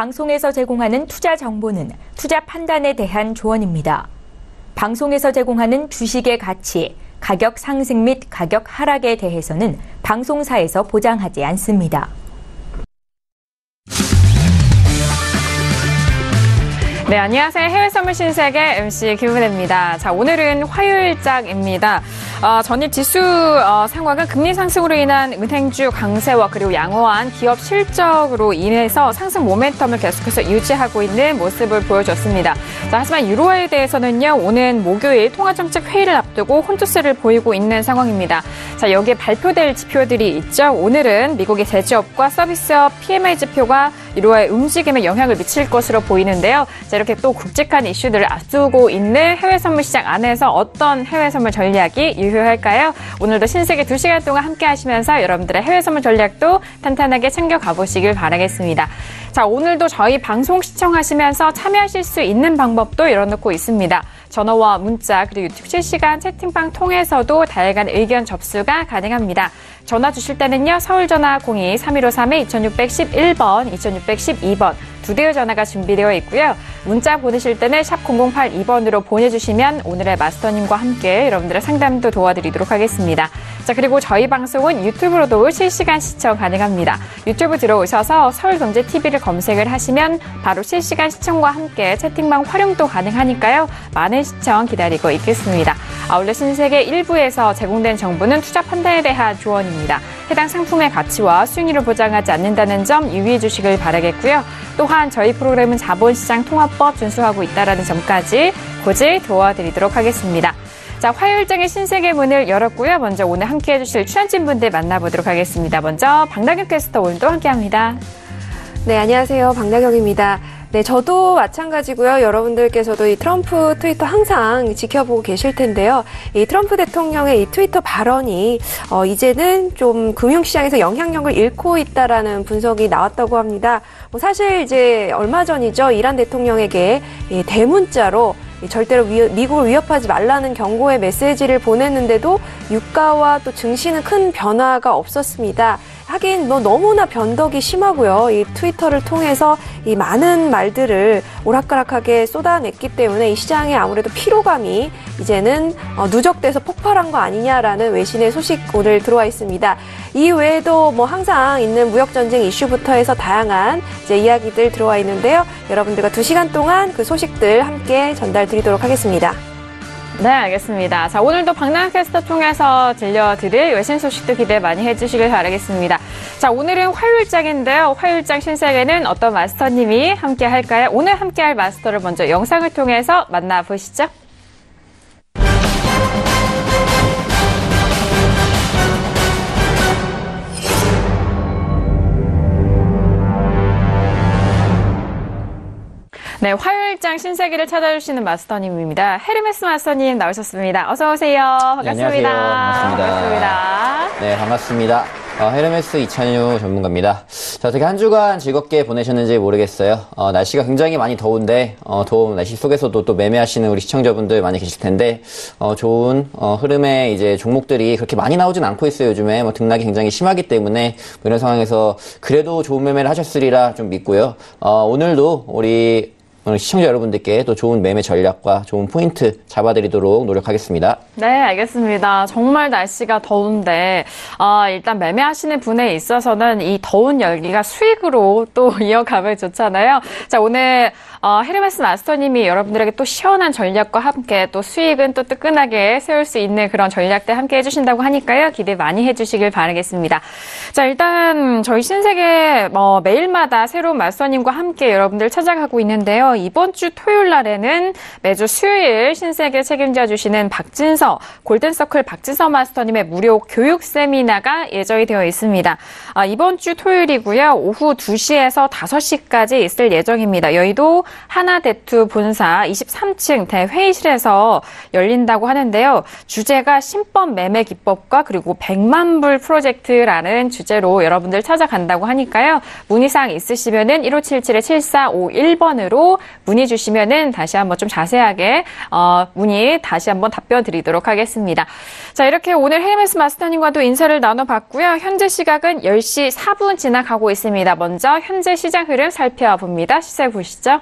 방송에서 제공하는 투자 정보는 투자 판단에 대한 조언입니다. 방송에서 제공하는 주식의 가치, 가격 상승 및 가격 하락에 대해서는 방송사에서 보장하지 않습니다. 네, 안녕하세요. 해외 선물 신세계 MC 김은혜입니다. 자, 오늘은 화요일장입니다. 전일 지수 상황은 금리 상승으로 인한 은행주 강세와 그리고 양호한 기업 실적으로 인해서 상승 모멘텀을 계속해서 유지하고 있는 모습을 보여줬습니다. 자, 하지만 유로화에 대해서는요, 오늘 목요일 통화정책 회의를 앞두고 혼조세를 보이고 있는 상황입니다. 자, 여기에 발표될 지표들이 있죠. 오늘은 미국의 제조업과 서비스업 PMI 지표가 유로화의 움직임에 영향을 미칠 것으로 보이는데요. 자, 이렇게 또 굵직한 이슈들을 앞두고 있는 해외 선물 시장 안에서 어떤 해외 선물 전략이 유효할까요? 오늘도 신세계 2시간 동안 함께 하시면서 여러분들의 해외 선물 전략도 탄탄하게 챙겨가 보시길 바라겠습니다. 자, 오늘도 저희 방송 시청하시면서 참여하실 수 있는 방법도 열어놓고 있습니다. 전화와 문자 그리고 유튜브 실시간 채팅방 통해서도 다양한 의견 접수가 가능합니다. 전화 주실 때는요. 서울전화 02-3132-2611번, 2612번 두 대의 전화가 준비되어 있고요. 문자 보내실 때는 샵 0082번으로 보내주시면 오늘의 마스터님과 함께 여러분들의 상담도 도와드리도록 하겠습니다. 자, 그리고 저희 방송은 유튜브로도 실시간 시청 가능합니다. 유튜브 들어오셔서 서울경제TV를 검색을 하시면 바로 실시간 시청과 함께 채팅방 활용도 가능하니까요. 많은 시청 기다리고 있겠습니다. 아울러 신세계 1부에서 제공된 정보는 투자 판단에 대한 조언입니다. 해당 상품의 가치와 수익률을 보장하지 않는다는 점 유의해 주시길 바라겠고요. 또한 저희 프로그램은 자본시장 통화법 준수하고 있다는 점까지 고지 도와드리도록 하겠습니다. 자, 화요일장의 신세계 문을 열었고요. 먼저 오늘 함께해 주실 출연진분들 만나보도록 하겠습니다. 먼저 박나경 캐스터 오늘도 함께합니다. 네, 안녕하세요. 박나경입니다. 네, 저도 마찬가지고요. 여러분들께서도 이 트럼프 트위터 항상 지켜보고 계실 텐데요. 이 트럼프 대통령의 이 트위터 발언이 이제는 좀 금융시장에서 영향력을 잃고 있다라는 분석이 나왔다고 합니다. 사실 이제 얼마 전이죠. 이란 대통령에게 이 대문자로 절대로 미국을 위협하지 말라는 경고의 메시지를 보냈는데도 유가와 또 증시는 큰 변화가 없었습니다. 하긴 너무나 변덕이 심하고요. 이 트위터를 통해서 이 많은 말들을 오락가락하게 쏟아냈기 때문에 이 시장에 아무래도 피로감이 이제는 누적돼서 폭발한 거 아니냐라는 외신의 소식 오늘 들어와 있습니다. 이 외에도 항상 있는 무역전쟁 이슈부터 해서 다양한 이제 이야기들 들어와 있는데요. 여러분들과 2시간 동안 그 소식들 함께 전달드리도록 하겠습니다. 네, 알겠습니다. 자, 오늘도 박나경 캐스터 통해서 들려드릴 외신 소식도 기대 많이 해주시길 바라겠습니다. 자, 오늘은 화요일장인데요. 화요일장 신세계는 어떤 마스터님이 함께 할까요? 오늘 함께 할 마스터를 먼저 영상을 통해서 만나보시죠. 네, 화요일장 신세계를 찾아주시는 마스터님입니다. 헤르메스 마스터님 나오셨습니다. 어서 오세요. 반갑습니다. 네, 안녕하세요. 반갑습니다. 네, 반갑습니다. 헤르메스 이찬유 전문가입니다. 자, 어떻게 한 주간 즐겁게 보내셨는지 모르겠어요. 날씨가 굉장히 많이 더운데 더운 날씨 속에서도 또 매매하시는 우리 시청자분들 많이 계실 텐데 좋은 흐름의 이제 종목들이 그렇게 많이 나오진 않고 있어요. 요즘에 등락이 굉장히 심하기 때문에 이런 상황에서 그래도 좋은 매매를 하셨으리라 좀 믿고요. 오늘도 우리 시청자 여러분들께 또 좋은 매매 전략과 좋은 포인트 잡아드리도록 노력하겠습니다. 네, 알겠습니다. 정말 날씨가 더운데 일단 매매하시는 분에 있어서는 이 더운 열기가 수익으로 또 이어가면 좋잖아요. 자, 오늘 헤르메스 마스터님이 여러분들에게 또 시원한 전략과 함께 또 수익은 또 뜨끈하게 세울 수 있는 그런 전략들 함께 해주신다고 하니까요. 기대 많이 해주시길 바라겠습니다. 자, 일단 저희 신세계 매일마다 새로운 마스터님과 함께 여러분들 찾아가고 있는데요. 이번 주 토요일 날에는 매주 수요일 신세계 책임져 주시는 박진서, 골든서클 박진서 마스터님의 무료 교육 세미나가 예정이 되어 있습니다. 이번 주 토요일이고요. 오후 2시에서 5시까지 있을 예정입니다. 여의도 하나대투 본사 23층 대회의실에서 열린다고 하는데요. 주제가 신법 매매 기법과 그리고 100만 불 프로젝트라는 주제로 여러분들 찾아간다고 하니까요. 문의사항 있으시면은 1577-7451번으로 문의 주시면은 다시 한번 좀 자세하게 문의 다시 한번 답변 드리도록 하겠습니다. 자, 이렇게 오늘 헤르메스 마스터님과도 인사를 나눠봤고요. 현재 시각은 10시 4분 지나가고 있습니다. 먼저 현재 시장 흐름 살펴봅니다. 시세 보시죠.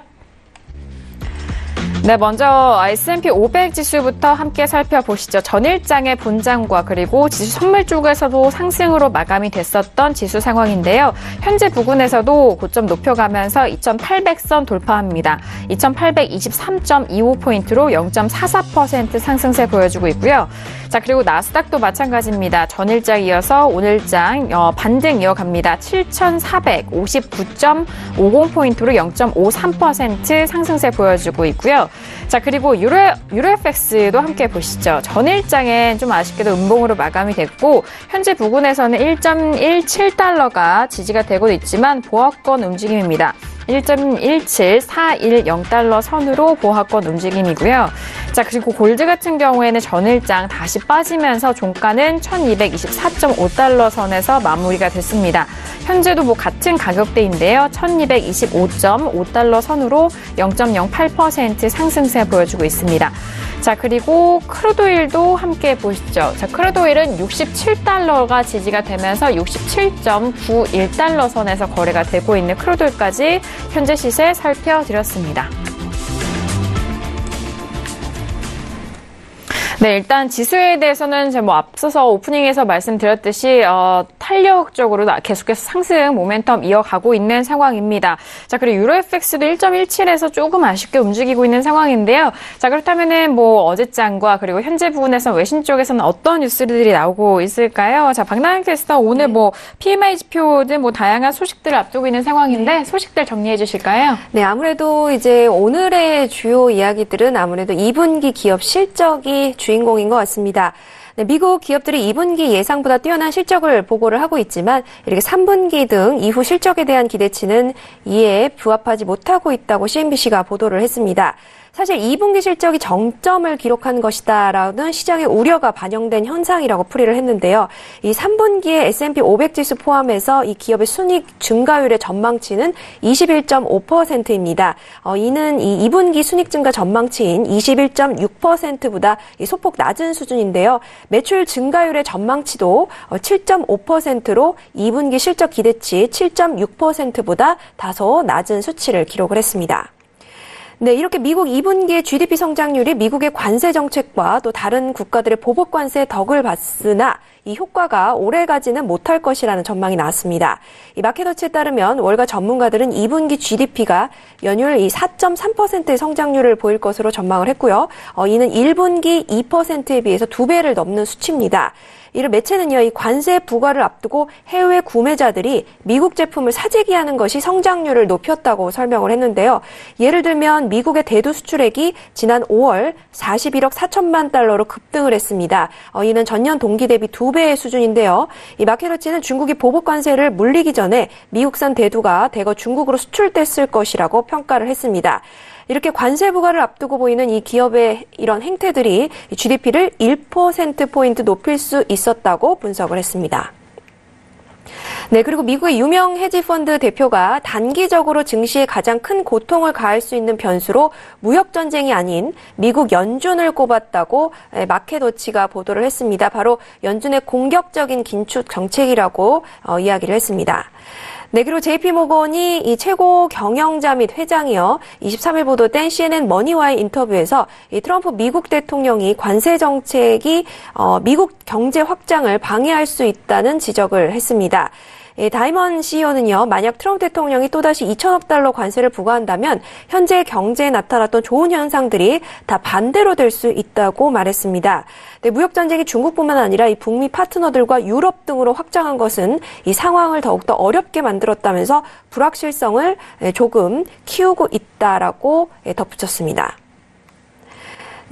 네, 먼저 S&P 500 지수부터 함께 살펴보시죠. 전일장의 본장과 그리고 지수 선물 쪽에서도 상승으로 마감이 됐었던 지수 상황인데요. 현재 부근에서도 고점 높여가면서 2800선 돌파합니다. 2823.25포인트로 0.44% 상승세 보여주고 있고요. 자, 그리고 나스닥도 마찬가지입니다. 전일장 이어서 오늘장 반등 이어갑니다. 7459.50포인트로 0.53% 상승세 보여주고 있고요. 자, 그리고 유로FX도 함께 보시죠. 전일장엔 좀 아쉽게도 음봉으로 마감이 됐고 현재 부근에서는 1.17달러가 지지가 되고 있지만 보합권 움직임입니다. 1.17410달러 선으로 보합권 움직임이고요. 자, 그리고 골드 같은 경우에는 전일장 다시 빠지면서 종가는 1224.5달러 선에서 마무리가 됐습니다. 현재도 같은 가격대인데요. 1225.5달러 선으로 0.08% 상승세 보여주고 있습니다. 자, 그리고 크루드오일도 함께 보시죠. 자, 크루드오일은 67달러가 지지가 되면서 67.91달러 선에서 거래가 되고 있는 크루드오일까지 현재 시세 살펴드렸습니다. 네, 일단 지수에 대해서는 제가 앞서서 오프닝에서 말씀드렸듯이 탄력적으로 계속해서 상승 모멘텀 이어가고 있는 상황입니다. 자, 그리고 유로FX도 1.17에서 조금 아쉽게 움직이고 있는 상황인데요. 자, 그렇다면은 어제장과 그리고 현재 부분에서 외신 쪽에서는 어떤 뉴스들이 나오고 있을까요? 자, 박나영 캐스터 오늘 PMI 지표 등 다양한 소식들을 앞두고 있는 상황인데 소식들 정리해 주실까요? 네, 아무래도 이제 오늘의 주요 이야기들은 아무래도 2분기 기업 실적이 주인공인 것 같습니다. 네, 미국 기업들이 2분기 예상보다 뛰어난 실적을 보고를 하고 있지만 이렇게 3분기 등 이후 실적에 대한 기대치는 이에 부합하지 못하고 있다고 CNBC가 보도를 했습니다. 사실 2분기 실적이 정점을 기록한 것이다라는 시장의 우려가 반영된 현상이라고 풀이를 했는데요. 이 3분기에 S&P 500 지수 포함해서 이 기업의 순이익 증가율의 전망치는 21.5%입니다. 이는 이 2분기 순이익 증가 전망치인 21.6%보다 소폭 낮은 수준인데요. 매출 증가율의 전망치도 7.5%로 2분기 실적 기대치 7.6%보다 다소 낮은 수치를 기록을 했습니다. 네, 이렇게 미국 2분기의 GDP 성장률이 미국의 관세 정책과 또 다른 국가들의 보복 관세에 덕을 봤으나 이 효과가 오래가지는 못할 것이라는 전망이 나왔습니다. 이 마켓워치에 따르면 월가 전문가들은 2분기 GDP가 연율 4.3%의 성장률을 보일 것으로 전망을 했고요. 이는 1분기 2%에 비해서 2배를 넘는 수치입니다. 이를 매체는요, 이 관세 부과를 앞두고 해외 구매자들이 미국 제품을 사재기하는 것이 성장률을 높였다고 설명을 했는데요. 예를 들면 미국의 대두 수출액이 지난 5월 41억 4천만 달러로 급등을 했습니다. 이는 전년 동기 대비 2배의 수준인데요. 이 마켓워치는 중국이 보복 관세를 물리기 전에 미국산 대두가 대거 중국으로 수출됐을 것이라고 평가를 했습니다. 이렇게 관세 부과를 앞두고 보이는 이 기업의 이런 행태들이 GDP를 1%포인트 높일 수 있었다고 분석을 했습니다. 네, 그리고 미국의 유명 헤지펀드 대표가 단기적으로 증시에 가장 큰 고통을 가할 수 있는 변수로 무역전쟁이 아닌 미국 연준을 꼽았다고 마켓워치가 보도를 했습니다. 바로 연준의 공격적인 긴축 정책이라고 이야기를 했습니다. 네, 그리고 JP모건이 이 최고 경영자 및 회장이요. 23일 보도된 CNN 머니와의 인터뷰에서 이 트럼프 미국 대통령이 관세 정책이 미국 경제 확장을 방해할 수 있다는 지적을 했습니다. 다이먼 CEO는요, 만약 트럼프 대통령이 또다시 2천억 달러 관세를 부과한다면 현재 경제에 나타났던 좋은 현상들이 다 반대로 될 수 있다고 말했습니다. 네, 무역전쟁이 중국뿐만 아니라 이 북미 파트너들과 유럽 등으로 확장한 것은 이 상황을 더욱더 어렵게 만들었다면서 불확실성을 조금 키우고 있다라고 덧붙였습니다.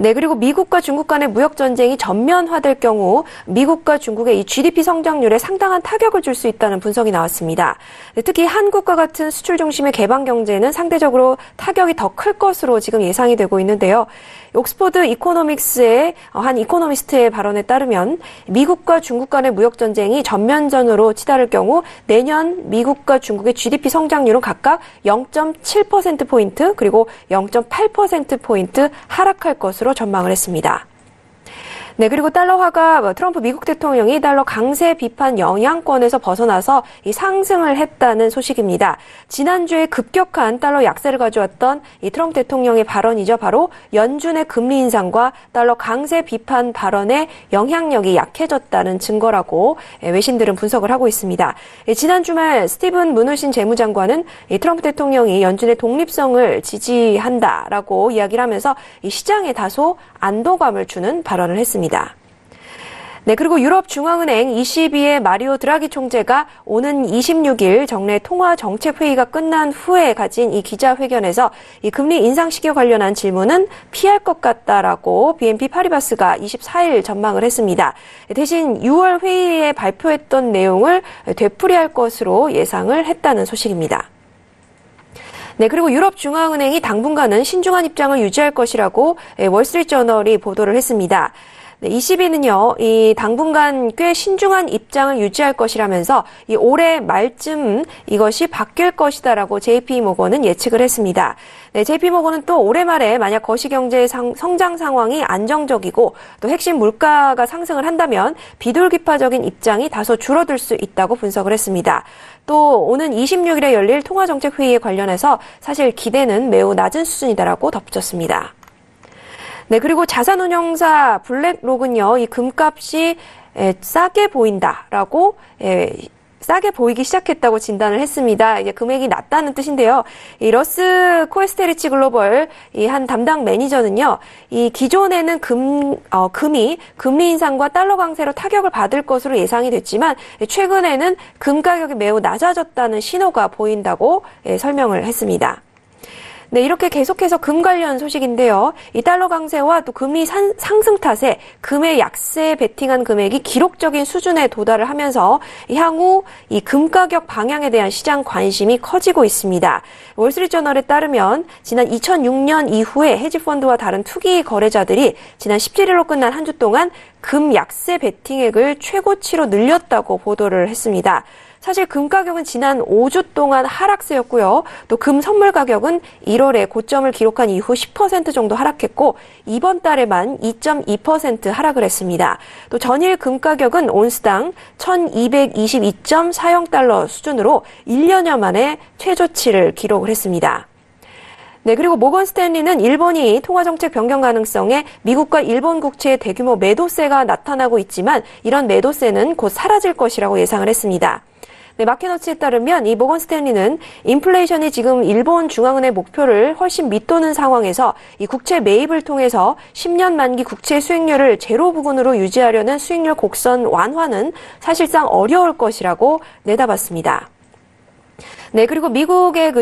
네, 그리고 미국과 중국 간의 무역 전쟁이 전면화될 경우 미국과 중국의 이 GDP 성장률에 상당한 타격을 줄 수 있다는 분석이 나왔습니다. 네, 특히 한국과 같은 수출 중심의 개방 경제는 상대적으로 타격이 더 클 것으로 지금 예상이 되고 있는데요. 옥스퍼드 이코노믹스의 한 이코노미스트의 발언에 따르면 미국과 중국 간의 무역 전쟁이 전면전으로 치달을 경우 내년 미국과 중국의 GDP 성장률은 각각 0.7%포인트 그리고 0.8%포인트 하락할 것으로 전망을 했습니다. 네, 그리고 달러화가 트럼프 미국 대통령이 달러 강세 비판 영향권에서 벗어나서 이 상승을 했다는 소식입니다. 지난주에 급격한 달러 약세를 가져왔던 이 트럼프 대통령의 발언이죠. 바로 연준의 금리 인상과 달러 강세 비판 발언의 영향력이 약해졌다는 증거라고 외신들은 분석을 하고 있습니다. 지난 주말 스티븐 무누신 재무장관은 이 트럼프 대통령이 연준의 독립성을 지지한다라고 이야기를 하면서 이 시장에 다소 안도감을 주는 발언을 했습니다. 네, 그리고 유럽중앙은행 ECB의 마리오 드라기 총재가 오는 26일 정례 통화정책회의가 끝난 후에 가진 이 기자회견에서 이 금리 인상 시기와 관련한 질문은 피할 것 같다라고 BNP 파리바스가 24일 전망을 했습니다. 대신 6월 회의에 발표했던 내용을 되풀이할 것으로 예상을 했다는 소식입니다. 네, 그리고 유럽중앙은행이 당분간은 신중한 입장을 유지할 것이라고 월스트리트저널이 보도를 했습니다. 네, ECB는요, 이 당분간 꽤 신중한 입장을 유지할 것이라면서 이 올해 말쯤 이것이 바뀔 것이다라고 JP모건은 예측을 했습니다. 네, JP모건은 또 올해 말에 만약 거시경제의 성장 상황이 안정적이고 또 핵심 물가가 상승을 한다면 비둘기파적인 입장이 다소 줄어들 수 있다고 분석을 했습니다. 또 오는 26일에 열릴 통화정책회의에 관련해서 사실 기대는 매우 낮은 수준이다라고 덧붙였습니다. 네, 그리고 자산운용사 블랙록은요, 이 금값이 싸게 보인다라고 싸게 보이기 시작했다고 진단을 했습니다. 이제 금액이 낮다는 뜻인데요. 이 러스 코에스테리치 글로벌 이 한 담당 매니저는요, 이 기존에는 금이 금리 인상과 달러 강세로 타격을 받을 것으로 예상이 됐지만 최근에는 금 가격이 매우 낮아졌다는 신호가 보인다고 설명을 했습니다. 네, 이렇게 계속해서 금 관련 소식인데요. 이 달러 강세와 또 금리 상승 탓에 금의 약세에 베팅한 금액이 기록적인 수준에 도달을 하면서 향후 이 금 가격 방향에 대한 시장 관심이 커지고 있습니다. 월스트리트저널에 따르면 지난 2006년 이후에 헤지펀드와 다른 투기 거래자들이 지난 17일로 끝난 한 주 동안 금 약세 베팅액을 최고치로 늘렸다고 보도를 했습니다. 사실 금 가격은 지난 5주 동안 하락세였고요. 또 금 선물 가격은 1월에 고점을 기록한 이후 10% 정도 하락했고 이번 달에만 2.2% 하락을 했습니다. 또 전일 금 가격은 온스당 1222.40달러 수준으로 1년여 만에 최저치를 기록을 했습니다. 네, 그리고 모건 스탠리는 일본이 통화정책 변경 가능성에 미국과 일본 국채의 대규모 매도세가 나타나고 있지만 이런 매도세는 곧 사라질 것이라고 예상을 했습니다. 네, 마켓워치에 따르면 이 모건 스탠리는 인플레이션이 지금 일본 중앙은행 목표를 훨씬 밑도는 상황에서 이 국채 매입을 통해서 10년 만기 국채 수익률을 제로 부근으로 유지하려는 수익률 곡선 완화는 사실상 어려울 것이라고 내다봤습니다. 네, 그리고 미국의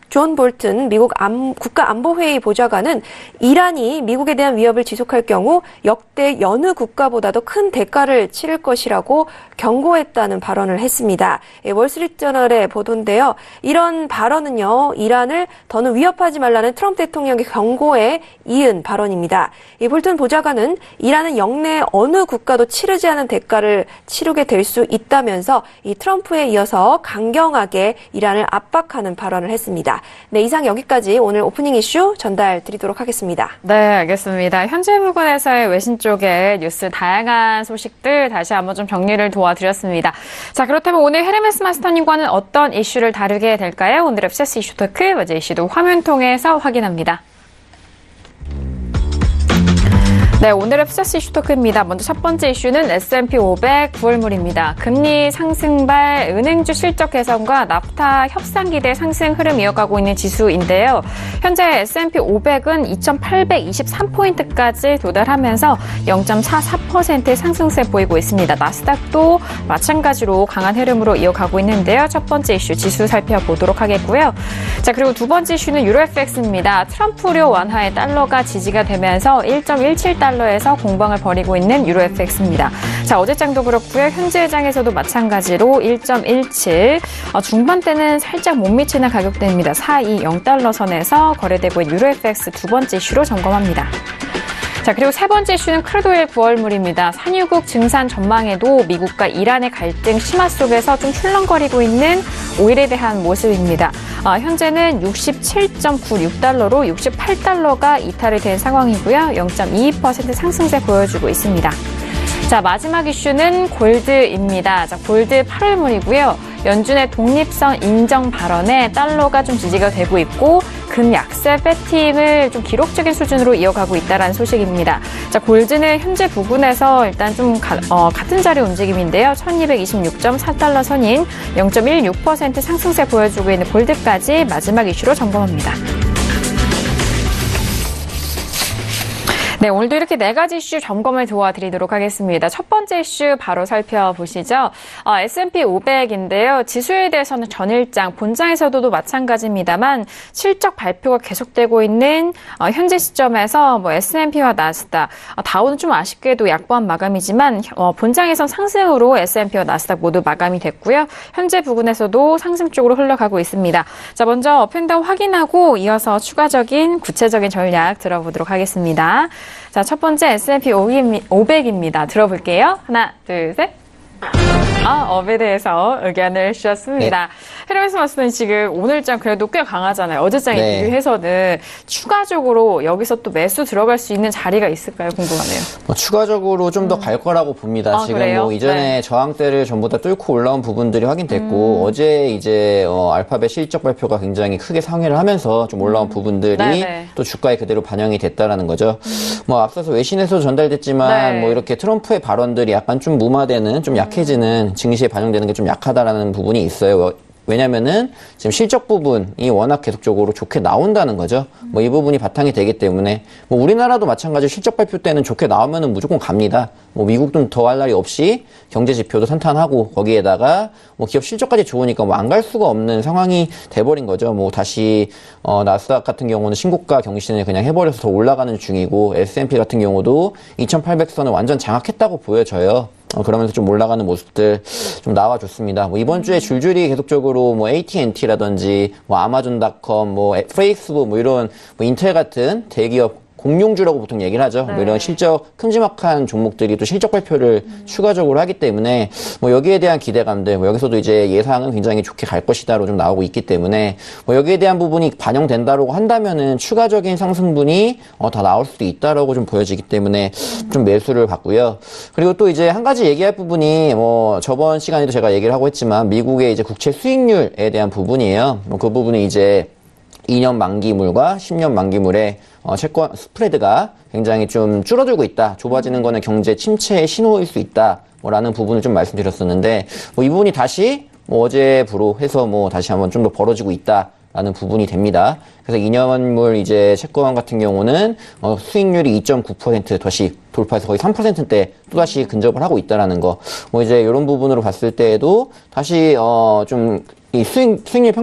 존 볼튼 미국 국가안보회의 보좌관은 이란이 미국에 대한 위협을 지속할 경우 역대 여느 국가보다도 큰 대가를 치를 것이라고 경고했다는 발언을 했습니다. 월스트리트저널의 보도인데요. 이런 발언은요, 이란을 더는 위협하지 말라는 트럼프 대통령의 경고에 이은 발언입니다. 이 볼튼 보좌관은 이란은 역내 어느 국가도 치르지 않은 대가를 치르게 될 수 있다면서 이 트럼프에 이어서 강경하게 이란을 압박하는 발언을 했습니다. 네, 이상 여기까지 오늘 오프닝 이슈 전달 드리도록 하겠습니다. 네, 알겠습니다. 현재 부근에서의 외신 쪽의 뉴스 다양한 소식들 다시 한번 좀 정리를 도와드렸습니다. 자, 그렇다면 오늘 헤르메스 마스터님과는 어떤 이슈를 다루게 될까요? 오늘의 FCS 이슈 토크, 어제 이슈도 화면 통해서 확인합니다. 네, 오늘의 FCS 이슈 토크입니다. 먼저 첫 번째 이슈는 S&P 500 9월물입니다. 금리 상승발 은행주 실적 개선과 나프타 협상 기대 상승 흐름 이어가고 있는 지수인데요. 현재 S&P 500은 2,823포인트까지 도달하면서 0.44%의 상승세 보이고 있습니다. 나스닥도 마찬가지로 강한 흐름으로 이어가고 있는데요. 첫 번째 이슈 지수 살펴보도록 하겠고요. 자, 그리고 두 번째 이슈는 유로 FX입니다. 트럼프료 완화에 달러가 지지가 되면서 1.17달러에서 공방을 벌이고 있는 유로 FX입니다. 자, 어제장도 그렇고요. 현재 장에서도 마찬가지로 1.17, 중반대는 살짝 못 미치는 가격대입니다. 420달러 선에서 거래되고 있는 유로 FX 두 번째 이슈로 점검합니다. 자, 그리고 세 번째 이슈는 크루드오일 9월물입니다. 산유국 증산 전망에도 미국과 이란의 갈등 심화 속에서 좀 출렁거리고 있는 오일에 대한 모습입니다. 현재는 67.96달러로 68달러가 이탈이 된 상황이고요. 0.22% 상승세 보여주고 있습니다. 자, 마지막 이슈는 골드입니다. 자, 골드 8월물이고요. 연준의 독립성 인정 발언에 달러가 좀 지지가 되고 있고 금 약세 배팅을 좀 기록적인 수준으로 이어가고 있다는 소식입니다. 자, 골드는 현재 부근에서 일단 좀 같은 자리 움직임인데요. 1226.4달러 선인 0.16% 상승세 보여주고 있는 골드까지 마지막 이슈로 점검합니다. 네, 오늘도 이렇게 네 가지 이슈 점검을 도와드리도록 하겠습니다. 첫 번째 이슈 바로 살펴보시죠. S&P 500인데요. 지수에 대해서는 전일장, 본장에서도 마찬가지입니다만 실적 발표가 계속되고 있는 현재 시점에서 S&P와 나스닥, 다우는 좀 아쉽게도 약보한 마감이지만 본장에선 상승으로 S&P와 나스닥 모두 마감이 됐고요. 현재 부근에서도 상승 쪽으로 흘러가고 있습니다. 자, 먼저 업앤다운 확인하고 이어서 추가적인 구체적인 전략 들어보도록 하겠습니다. 자, 첫 번째 S&P 500입니다. 들어볼게요. 하나, 둘, 셋. 업에 대해서 의견을 주셨습니다. 헤르메스 마스터는 지금 오늘장 그래도 꽤 강하잖아요. 어제장에 비교해서는 추가적으로 여기서 또 매수 들어갈 수 있는 자리가 있을까요? 궁금하네요. 추가적으로 좀 더 갈 거라고 봅니다. 지금 그래요? 이전에 저항대를 전부 다 뚫고 올라온 부분들이 확인됐고 어제 이제 알파벳 실적 발표가 굉장히 크게 상회를 하면서 좀 올라온 부분들이 또 주가에 그대로 반영이 됐다라는 거죠. 앞서서 외신에서 전달됐지만 이렇게 트럼프의 발언들이 약간 좀 무마되는, 좀 약해지는, 증시에 반영되는 게 좀 약하다라는 부분이 있어요. 왜냐면은 지금 실적 부분이 워낙 계속적으로 좋게 나온다는 거죠. 이 부분이 바탕이 되기 때문에 우리나라도 마찬가지로 실적 발표 때는 좋게 나오면은 무조건 갑니다. 미국도 더할 날이 없이 경제 지표도 탄탄하고 거기에다가 기업 실적까지 좋으니까 안 갈 수가 없는 상황이 돼버린 거죠. 다시 나스닥 같은 경우는 신고가 경신을 그냥 해버려서 더 올라가는 중이고 S&P 같은 경우도 2,800선을 완전 장악했다고 보여져요. 그러면서 좀 올라가는 모습들 좀 나와줬습니다. 이번 주에 줄줄이 계속적으로 AT&T라든지 아마존닷컴, 페이스북 이런 인텔 같은 대기업 공룡주라고 보통 얘기를 하죠. 이런 실적 큼지막한 종목들이 또 실적 발표를 추가적으로 하기 때문에 여기에 대한 기대감들, 여기서도 이제 예상은 굉장히 좋게 갈 것이다로 좀 나오고 있기 때문에 여기에 대한 부분이 반영된다라고 한다면은 추가적인 상승분이 다 나올 수도 있다라고 좀 보여지기 때문에 좀 매수를 받고요. 그리고 또 이제 한 가지 얘기할 부분이 저번 시간에도 제가 얘기를 하고 했지만 미국의 이제 국채 수익률에 대한 부분이에요. 그 부분이 이제 2년 만기물과 10년 만기물의 채권 스프레드가 굉장히 좀 줄어들고 있다. 좁아지는 거는 경제 침체의 신호일 수 있다. 라는 부분을 좀 말씀드렸었는데, 이 부분이 다시 어제부로 해서 다시 한번 좀 더 벌어지고 있다라는 부분이 됩니다. 그래서 2년물 이제 채권 같은 경우는 수익률이 2.9% 다시 돌파해서 거의 3%대 또다시 근접을 하고 있다라는 거. 이제 이런 부분으로 봤을 때에도 다시 좀 이 수익률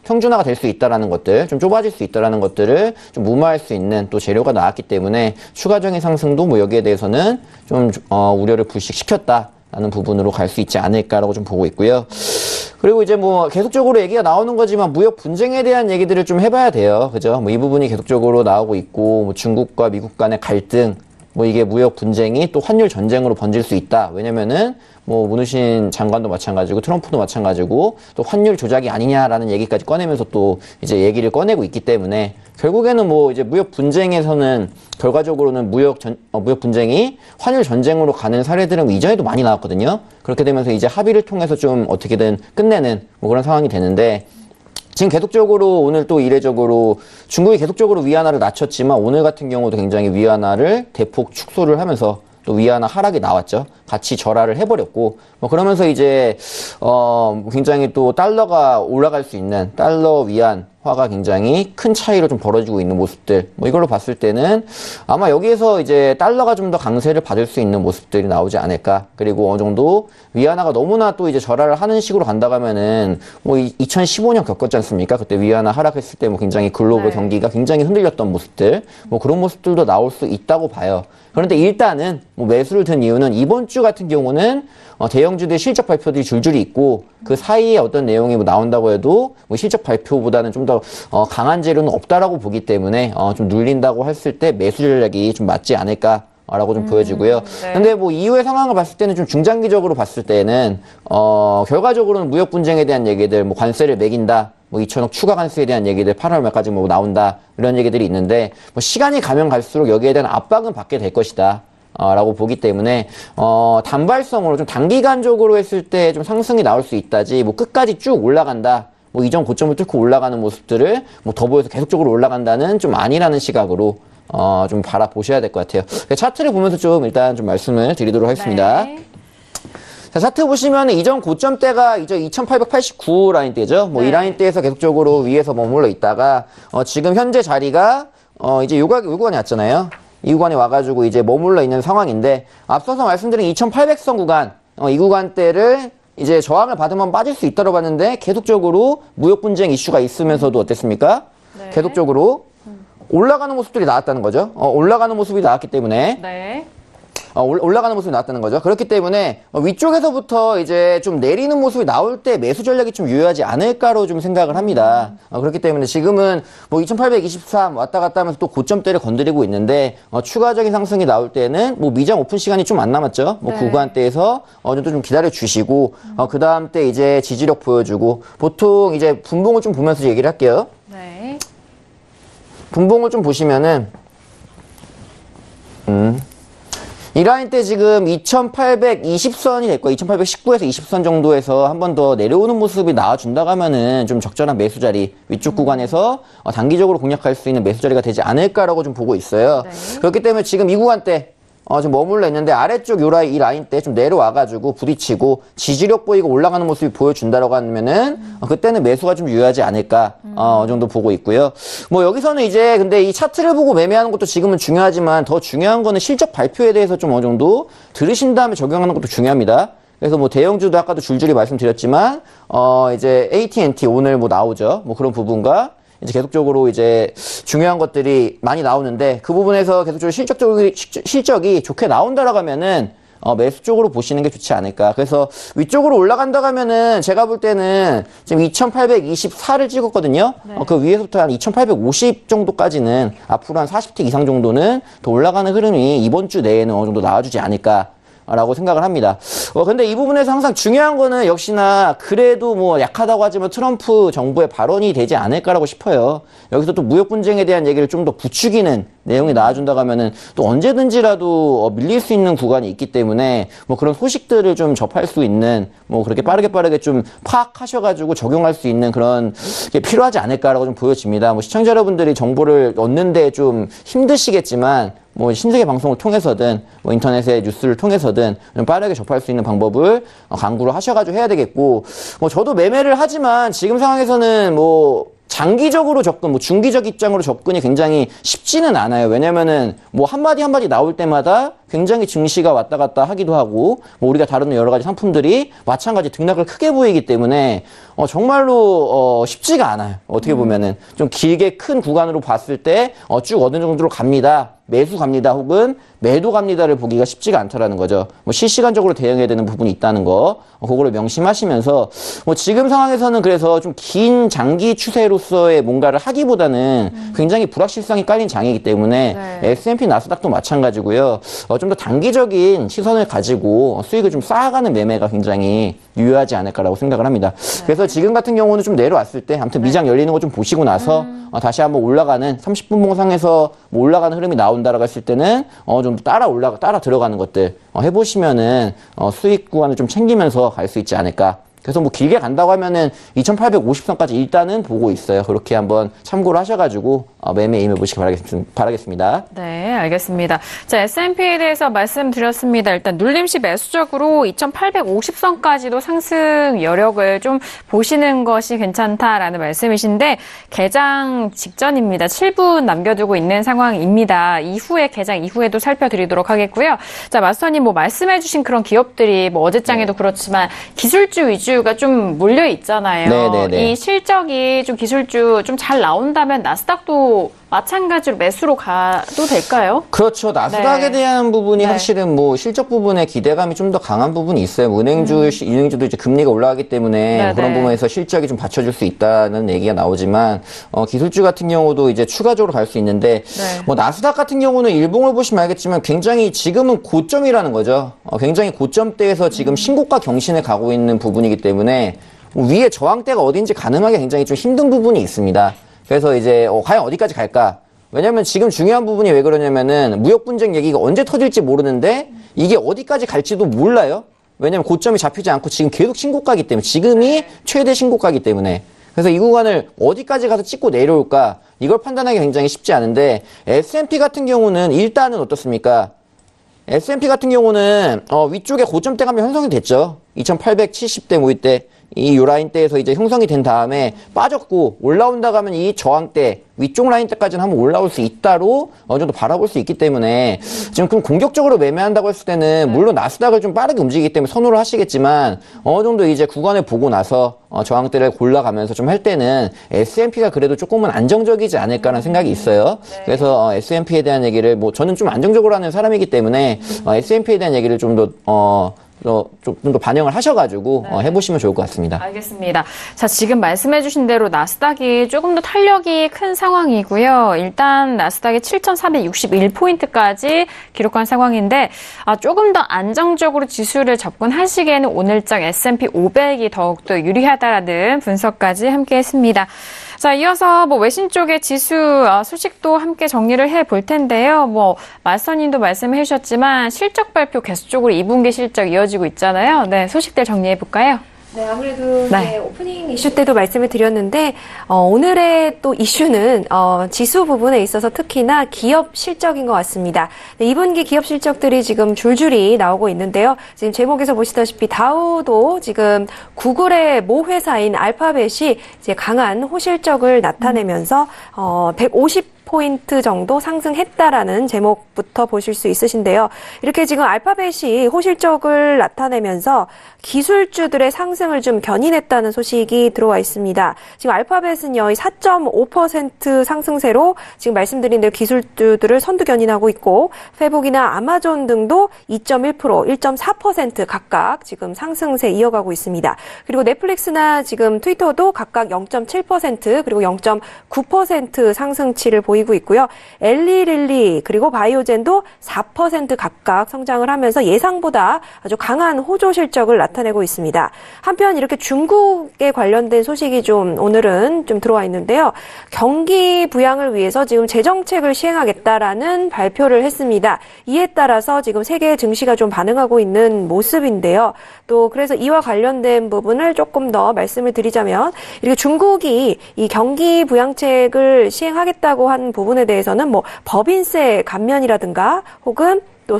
평준화가 될 수 있다라는 것들, 좀 좁아질 수 있다라는 것들을 좀 무마할 수 있는 또 재료가 나왔기 때문에 추가적인 상승도 여기에 대해서는 좀 우려를 불식시켰다라는 부분으로 갈 수 있지 않을까라고 좀 보고 있고요. 그리고 이제 계속적으로 얘기가 나오는 거지만 무역 분쟁에 대한 얘기들을 좀 해봐야 돼요. 그죠? 이 부분이 계속적으로 나오고 있고 중국과 미국 간의 갈등, 이게 무역 분쟁이 또 환율 전쟁으로 번질 수 있다. 왜냐면은 문우신 장관도 마찬가지고 트럼프도 마찬가지고 또 환율 조작이 아니냐라는 얘기까지 꺼내면서 또 이제 얘기를 꺼내고 있기 때문에 결국에는 이제 무역 분쟁에서는 결과적으로는 무역 분쟁이 환율 전쟁으로 가는 사례들은 이전에도 많이 나왔거든요. 그렇게 되면서 이제 합의를 통해서 좀 어떻게든 끝내는 그런 상황이 되는데 지금 계속적으로 오늘 또 이례적으로 중국이 계속적으로 위안화를 낮췄지만 오늘 같은 경우도 굉장히 위안화를 대폭 축소를 하면서 또 위안화 하락이 나왔죠. 같이 절하를 해버렸고 그러면서 이제 굉장히 또 달러가 올라갈 수 있는 달러 위안 화가 굉장히 큰 차이로 좀 벌어지고 있는 모습들. 뭐 이걸로 봤을 때는 아마 여기에서 이제 달러가 좀 더 강세를 받을 수 있는 모습들이 나오지 않을까. 그리고 어느 정도 위안화가 너무나 또 이제 절하를 하는 식으로 간다고 하면은 뭐 2015년 겪었지 않습니까? 그때 위안화 하락했을 때 뭐 굉장히 글로벌 경기가 굉장히 흔들렸던 모습들. 뭐 그런 모습들도 나올 수 있다고 봐요. 그런데 일단은 뭐 매수를 든 이유는 이번 주 같은 경우는 대형주들의 실적 발표들이 줄줄이 있고 그 사이에 어떤 내용이 뭐 나온다고 해도 뭐 실적 발표보다는 좀 더 강한 재료는 없다라고 보기 때문에 좀 눌린다고 했을 때 매수 전략이 좀 맞지 않을까라고 좀 보여지고요. 네. 근데 뭐 이후의 상황을 봤을 때는 좀 중장기적으로 봤을 때는 결과적으로는 무역 분쟁에 대한 얘기들, 뭐 관세를 매긴다, 뭐 2천억 추가 관세에 대한 얘기들 8월 말까지 뭐 나온다 이런 얘기들이 있는데 뭐 시간이 가면 갈수록 여기에 대한 압박은 받게 될 것이다. 라고 보기 때문에 단발성으로 좀 단기간적으로 했을 때 좀 상승이 나올 수 있다지 뭐 끝까지 쭉 올라간다 뭐 이전 고점을 뚫고 올라가는 모습들을 뭐 더보여서 계속적으로 올라간다는 좀 아니라는 시각으로 좀 바라보셔야 될 것 같아요. 차트를 보면서 좀 일단 좀 말씀을 드리도록 하겠습니다. 네. 자, 차트 보시면 이전 고점대가 이제 2889 라인대죠. 뭐 이 라인대에서 계속적으로 위에서 머물러 있다가 지금 현재 자리가 이제 요 구간에 왔잖아요. 이 구간에 와가지고 이제 머물러 있는 상황인데 앞서서 말씀드린 2800선 구간 이 구간대를 이제 저항을 받으면 빠질 수 있다고 봤는데 계속적으로 무역 분쟁 이슈가 있으면서도 어땠습니까? 네. 계속적으로 올라가는 모습들이 나왔다는 거죠. 올라가는 모습이 나왔기 때문에 네. 올라가는 모습이 나왔다는 거죠. 그렇기 때문에 위쪽에서부터 이제 좀 내리는 모습이 나올 때 매수 전략이 좀 유효하지 않을까로 좀 생각을 합니다. 그렇기 때문에 지금은 뭐 2823 왔다 갔다 하면서 또 고점대를 건드리고 있는데 추가적인 상승이 나올 때는 뭐 미장 오픈 시간이 좀 안 남았죠. 뭐 구간대에서 어느 정도 좀 기다려 주시고 그 다음 때 이제 지지력 보여주고 보통 이제 분봉을 좀 보면서 얘기를 할게요. 네. 분봉을 좀 보시면은 이 라인 때 지금 2820선이 될 거예요. 2819에서 20선 정도에서 한 번 더 내려오는 모습이 나와준다고 하면은 좀 적절한 매수 자리, 위쪽 구간에서 단기적으로 공략할 수 있는 매수 자리가 되지 않을까라고 좀 보고 있어요. 네. 그렇기 때문에 지금 이 구간 때 좀 머물러 있는데 아래쪽 이 라인 때 좀 내려와가지고 부딪히고 지지력 보이고 올라가는 모습이 보여준다라고 하면은 그때는 매수가 좀 유효하지 않을까 어느 정도 보고 있고요. 뭐 여기서는 이제 근데 이 차트를 보고 매매하는 것도 지금은 중요하지만 더 중요한 거는 실적 발표에 대해서 좀 어느 정도 들으신 다음에 적용하는 것도 중요합니다. 그래서 뭐 대형주도 아까도 줄줄이 말씀드렸지만 이제 AT&T 오늘 뭐 나오죠. 뭐 그런 부분과 이제 계속적으로 이제 중요한 것들이 많이 나오는데 그 부분에서 계속적으로 실적이 좋게 나온다라고 하면은 매수 쪽으로 보시는 게 좋지 않을까. 그래서 위쪽으로 올라간다고 하면은 제가 볼 때는 지금 2824를 찍었거든요. 네. 그 위에서부터 한 2850 정도까지는 앞으로 한 40틱 이상 정도는 더 올라가는 흐름이 이번 주 내에는 어느 정도 나와주지 않을까. 라고 생각을 합니다. 근데 이 부분에서 항상 중요한 거는 역시나 그래도 뭐 약하다고 하지만 트럼프 정부의 발언이 되지 않을까라고 싶어요. 여기서 또 무역 분쟁에 대한 얘기를 좀 더 부추기는 내용이 나와준다고 하면은 또 언제든지라도 밀릴 수 있는 구간이 있기 때문에 뭐 그런 소식들을 좀 접할 수 있는 뭐 그렇게 빠르게 좀 파악하셔가지고 적용할 수 있는 그런 게 필요하지 않을까라고 좀 보여집니다. 뭐 시청자 여러분들이 정보를 얻는데 좀 힘드시겠지만 뭐 신세계 방송을 통해서든 뭐 인터넷의 뉴스를 통해서든 좀 빠르게 접할 수 있는 방법을 강구를 하셔가지고 해야 되겠고 뭐 저도 매매를 하지만 지금 상황에서는 뭐 장기적으로 접근, 뭐 중기적 입장으로 접근이 굉장히 쉽지는 않아요. 왜냐면은 뭐 한마디 나올 때마다 굉장히 증시가 왔다 갔다 하기도 하고 뭐 우리가 다루는 여러 가지 상품들이 마찬가지 등락을 크게 보이기 때문에 정말로 쉽지가 않아요. 어떻게 보면은 좀 길게 큰 구간으로 봤을 때 쭉 어느 정도로 갑니다. 매수 갑니다. 혹은 매도 갑니다를 보기가 쉽지가 않다라는 거죠. 뭐 실시간적으로 대응해야 되는 부분이 있다는 거, 그거를 명심하시면서 뭐 지금 상황에서는 그래서 좀 긴 장기 추세로서의 뭔가를 하기보다는 굉장히 불확실성이 깔린 장이기 때문에 S&P 나스닥도 마찬가지고요. 좀 더 단기적인 시선을 가지고 수익을 좀 쌓아가는 매매가 굉장히 유효하지 않을까라고 생각을 합니다. 그래서 지금 같은 경우는 좀 내려왔을 때 아무튼 미장 열리는 거 좀 보시고 나서 다시 한번 올라가는 30분 봉상에서 뭐 올라가는 흐름이 나온다라고 했을 때는 좀 따라 들어가는 것들 해보시면은 수익 구간을 좀 챙기면서 갈 수 있지 않을까. 그래서 뭐 길게 간다고 하면은 2850선까지 일단은 보고 있어요. 그렇게 한번 참고를 하셔가지고 매매에 임해보시기 바라겠습니다. 네, 알겠습니다. 자, S&P에 대해서 말씀드렸습니다. 일단 눌림시 매수적으로 2850선까지도 상승 여력을 좀 보시는 것이 괜찮다라는 말씀이신데 개장 직전입니다. 7분 남겨두고 있는 상황입니다. 이후에 개장 이후에도 살펴드리도록 하겠고요. 자, 마스터님 말씀해주신 그런 기업들이 어제장에도 그렇지만 기술주 위주가 좀 몰려 있잖아요. 네네네. 이 실적이 좀 기술주 좀 잘 나온다면 나스닥도 마찬가지로 매수로 가도 될까요? 그렇죠. 나스닥에 대한 부분이 사실은 실적 부분에 기대감이 좀 더 강한 부분이 있어요. 은행주도 이제 금리가 올라가기 때문에 그런 부분에서 실적이 좀 받쳐줄 수 있다는 얘기가 나오지만, 기술주 같은 경우도 이제 추가적으로 갈 수 있는데, 나스닥 같은 경우는 일봉을 보시면 알겠지만 굉장히 지금은 고점이라는 거죠. 굉장히 고점대에서 지금 신고가 경신에 가고 있는 부분이기 때문에 위에 저항대가 어딘지 가늠하기 굉장히 좀 힘든 부분이 있습니다. 그래서 이제 과연 어디까지 갈까? 왜냐면 지금 중요한 부분이 왜 그러냐면은 무역 분쟁 얘기가 언제 터질지 모르는데 이게 어디까지 갈지도 몰라요. 왜냐면 고점이 잡히지 않고 지금 계속 신고가이기 때문에 지금이 최대 신고가이기 때문에 그래서 이 구간을 어디까지 가서 찍고 내려올까? 이걸 판단하기 굉장히 쉽지 않은데 S&P 같은 경우는 일단은 어떻습니까? S&P 같은 경우는 위쪽에 고점대가 한번 형성이 됐죠. 2870대 모일 때 이 라인대에서 이제 형성이 된 다음에 빠졌고 올라온다고 하면 이 저항대 위쪽 라인대까지는 한번 올라올 수 있다로 어느 정도 바라볼 수 있기 때문에 지금 그럼 공격적으로 매매한다고 했을 때는 물론 나스닥을 좀 빠르게 움직이기 때문에 선호를 하시겠지만 어느 정도 이제 구간을 보고 나서 저항대를 골라가면서 좀 할 때는 S&P가 그래도 조금은 안정적이지 않을까라는 생각이 있어요. 그래서 S&P에 대한 얘기를 저는 좀 안정적으로 하는 사람이기 때문에 S&P에 대한 얘기를 좀 더 반영을 하셔가지고 해보시면 좋을 것 같습니다. 알겠습니다. 자, 지금 말씀해주신 대로 나스닥이 조금 더 탄력이 큰 상황이고요. 일단 나스닥이 7,461포인트까지 기록한 상황인데 조금 더 안정적으로 지수를 접근하시기에는 오늘장 S&P 500이 더욱더 유리하다라는 분석까지 함께했습니다. 자, 이어서 외신 쪽의 지수 소식도 함께 정리를 해볼 텐데요. 마스터님도 말씀해 주셨지만 실적 발표 계속적으로 2분기 실적 이어지고 있잖아요. 네, 소식들 정리해 볼까요? 네, 아무래도 오프닝 이슈 때도 말씀을 드렸는데 오늘의 또 이슈는 지수 부분에 있어서 특히나 기업 실적인 것 같습니다. 네, 2분기 기업 실적들이 지금 줄줄이 나오고 있는데요. 지금 제목에서 보시다시피 다우도 지금 구글의 모 회사인 알파벳이 이제 강한 호실적을 나타내면서 150포인트 정도 상승했다라는 제목부터 보실 수 있으신데요. 이렇게 지금 알파벳이 호실적을 나타내면서 기술주들의 상승을 좀 견인했다는 소식이 들어와 있습니다. 지금 알파벳은요, 4.5% 상승세로 지금 말씀드린 대로 기술주들을 선두 견인하고 있고, 페북이나 아마존 등도 2.1%, 1.4% 각각 지금 상승세 이어가고 있습니다. 그리고 넷플릭스나 지금 트위터도 각각 0.7% 그리고 0.9% 상승치를 보이고 있고요. 엘리릴리 그리고 바이오젠도 4% 각각 성장을 하면서 예상보다 아주 강한 호조 실적을 나타내고 있습니다. 한편 이렇게 중국에 관련된 소식이 좀 오늘은 좀 들어와 있는데요. 경기 부양을 위해서 지금 재정책을 시행하겠다라는 발표를 했습니다. 이에 따라서 지금 세계 증시가 좀 반응하고 있는 모습인데요. 또 그래서 이와 관련된 부분을 조금 더 말씀을 드리자면 이렇게 중국이 이 경기 부양책을 시행하겠다고 한 부분에 대해서는 법인세 감면이라든가 혹은 또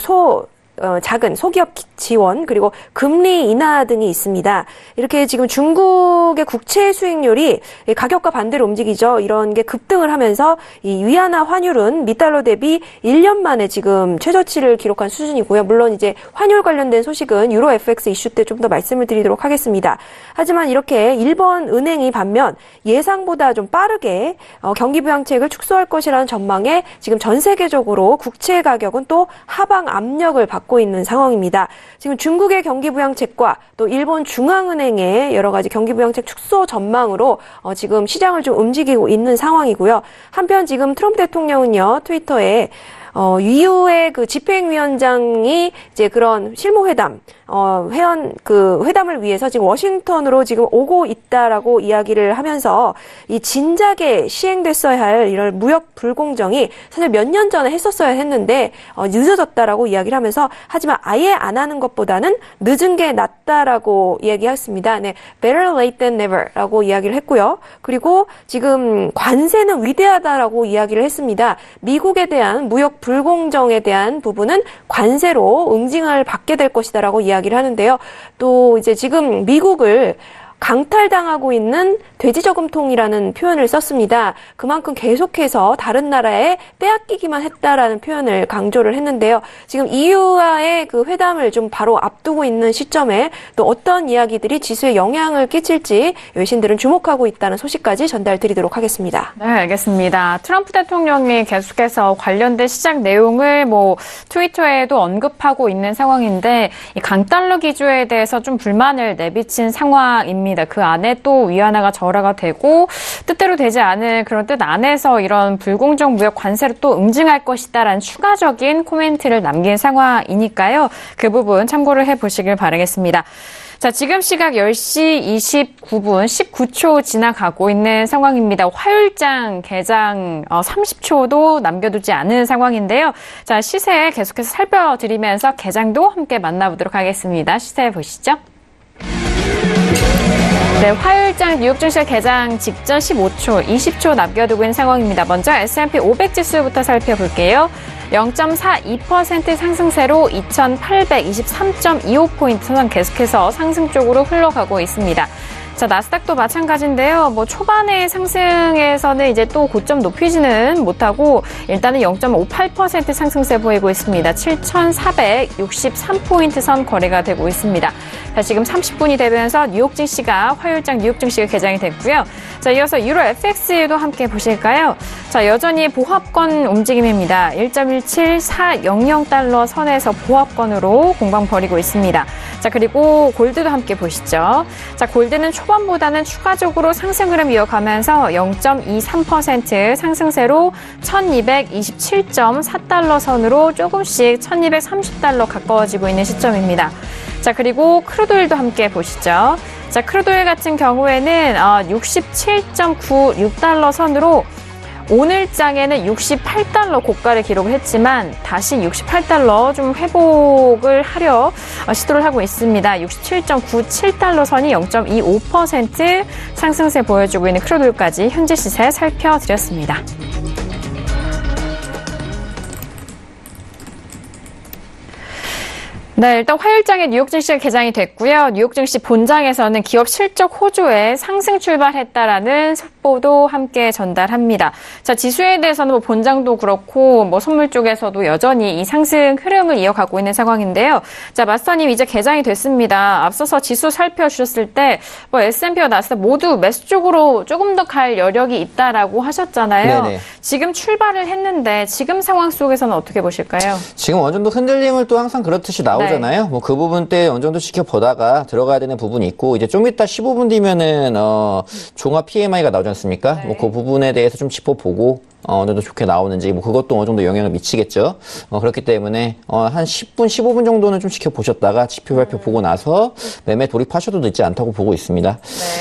작은 소기업 지원 그리고 금리 인하 등이 있습니다. 이렇게 지금 중국의 국채 수익률이 가격과 반대로 움직이죠. 이런 게 급등을 하면서 이 위안화 환율은 미달러 대비 1년 만에 지금 최저치를 기록한 수준이고요. 물론 이제 환율 관련된 소식은 유로 FX 이슈 때 좀 더 말씀을 드리도록 하겠습니다. 하지만 이렇게 일본 은행이 반면 예상보다 좀 빠르게 경기 부양책을 축소할 것이라는 전망에 지금 전 세계적으로 국채 가격은 또 하방 압력을 받고 있는 상황입니다. 지금 중국의 경기 부양책과 또 일본 중앙은행의 여러 가지 경기 부양책 축소 전망으로 지금 시장을 좀 움직이고 있는 상황이고요. 한편 지금 트럼프 대통령은요, 트위터에 EU의 그 집행위원장이 이제 그런 실무회담, 회담을 위해서 지금 워싱턴으로 지금 오고 있다라고 이야기를 하면서 이 진작에 시행됐어야 할 이런 무역 불공정이 사실 몇 년 전에 했었어야 했는데, 늦어졌다라고 이야기를 하면서 하지만 아예 안 하는 것보다는 늦은 게 낫다라고 이야기했습니다. 네, better late than never라고 이야기를 했고요. 그리고 지금 관세는 위대하다라고 이야기를 했습니다. 미국에 대한 무역 불공정에 대한 부분은 관세로 응징을 받게 될 것이다라고 이야기를 하는데요. 또 이제 지금 미국을 강탈당하고 있는 돼지저금통이라는 표현을 썼습니다. 그만큼 계속해서 다른 나라에 빼앗기기만 했다라는 표현을 강조를 했는데요. 지금 EU와의 그 회담을 좀 바로 앞두고 있는 시점에 또 어떤 이야기들이 지수에 영향을 끼칠지 외신들은 주목하고 있다는 소식까지 전달드리도록 하겠습니다. 네, 알겠습니다. 트럼프 대통령이 계속해서 관련된 시장 내용을 트위터에도 언급하고 있는 상황인데 이 강달러 기조에 대해서 좀 불만을 내비친 상황입니다. 그 안에 또 위안화가 절하가 되고 뜻대로 되지 않을 그런 뜻 안에서 이런 불공정 무역 관세를 또 응징할 것이다라는 추가적인 코멘트를 남긴 상황이니까요. 그 부분 참고를 해보시길 바라겠습니다. 자, 지금 시각 10시 29분 19초 지나가고 있는 상황입니다. 화요일장 개장 30초도 남겨두지 않은 상황인데요. 자, 시세 계속해서 살펴드리면서 개장도 함께 만나보도록 하겠습니다. 시세 보시죠. 네, 화요일장 뉴욕 증시 개장 직전 15초, 20초 남겨두고 있는 상황입니다. 먼저 S&P 500 지수부터 살펴볼게요. 0.42% 상승세로 2,823.25포인트 선상 계속해서 상승 쪽으로 흘러가고 있습니다. 자, 나스닥도 마찬가지인데요. 초반의 상승에서는 이제 또 고점 높이지는 못하고 일단은 0.58% 상승세 보이고 있습니다. 7,463포인트 선 거래가 되고 있습니다. 자, 지금 30분이 되면서 뉴욕 증시가 화요일장 뉴욕 증시가 개장이 됐고요. 자, 이어서 유로 FX도 함께 보실까요? 자, 여전히 보합권 움직임입니다. 1.17400달러 선에서 보합권으로 공방 벌이고 있습니다. 자, 그리고 골드도 함께 보시죠. 자, 골드는 초반보다는 추가적으로 상승 흐름 이어가면서 0.23% 상승세로 1227.4달러 선으로 조금씩 1230달러 가까워지고 있는 시점입니다. 자, 그리고 크루드오일도 함께 보시죠. 자, 크루드오일 같은 경우에는 67.96달러 선으로 오늘 장에는 68달러 고가를 기록을 했지만 다시 68달러 좀 회복을 하려 시도를 하고 있습니다. 67.97달러 선이 0.25% 상승세 보여주고 있는 크루드오일까지 현재 시세 살펴드렸습니다. 네, 일단 화요일장에 뉴욕 증시가 개장이 됐고요. 뉴욕 증시 본장에서는 기업 실적 호조에 상승 출발했다라는 속보도 함께 전달합니다. 자, 지수에 대해서는 본장도 그렇고 선물 쪽에서도 여전히 이 상승 흐름을 이어가고 있는 상황인데요. 자, 마스터님 이제 개장이 됐습니다. 앞서서 지수 살펴주셨을 때 S&P와 나스닥 모두 매수 쪽으로 조금 더 갈 여력이 있다라고 하셨잖아요. 네네. 지금 출발을 했는데 지금 상황 속에서는 어떻게 보실까요? 지금 어느 정도 흔들림을 또 항상 그렇듯이 나오잖아요. 네. 그 부분 때 어느 정도 지켜보다가 들어가야 되는 부분이 있고, 이제 좀 이따 15분 뒤면은, 종합 PMI가 나오지 않습니까? 네. 그 부분에 대해서 좀 짚어보고, 어느 정도 좋게 나오는지, 그것도 어느 정도 영향을 미치겠죠. 그렇기 때문에, 한 10분, 15분 정도는 좀 지켜보셨다가 지표 발표 보고 나서 매매 돌입하셔도 늦지 않다고 보고 있습니다.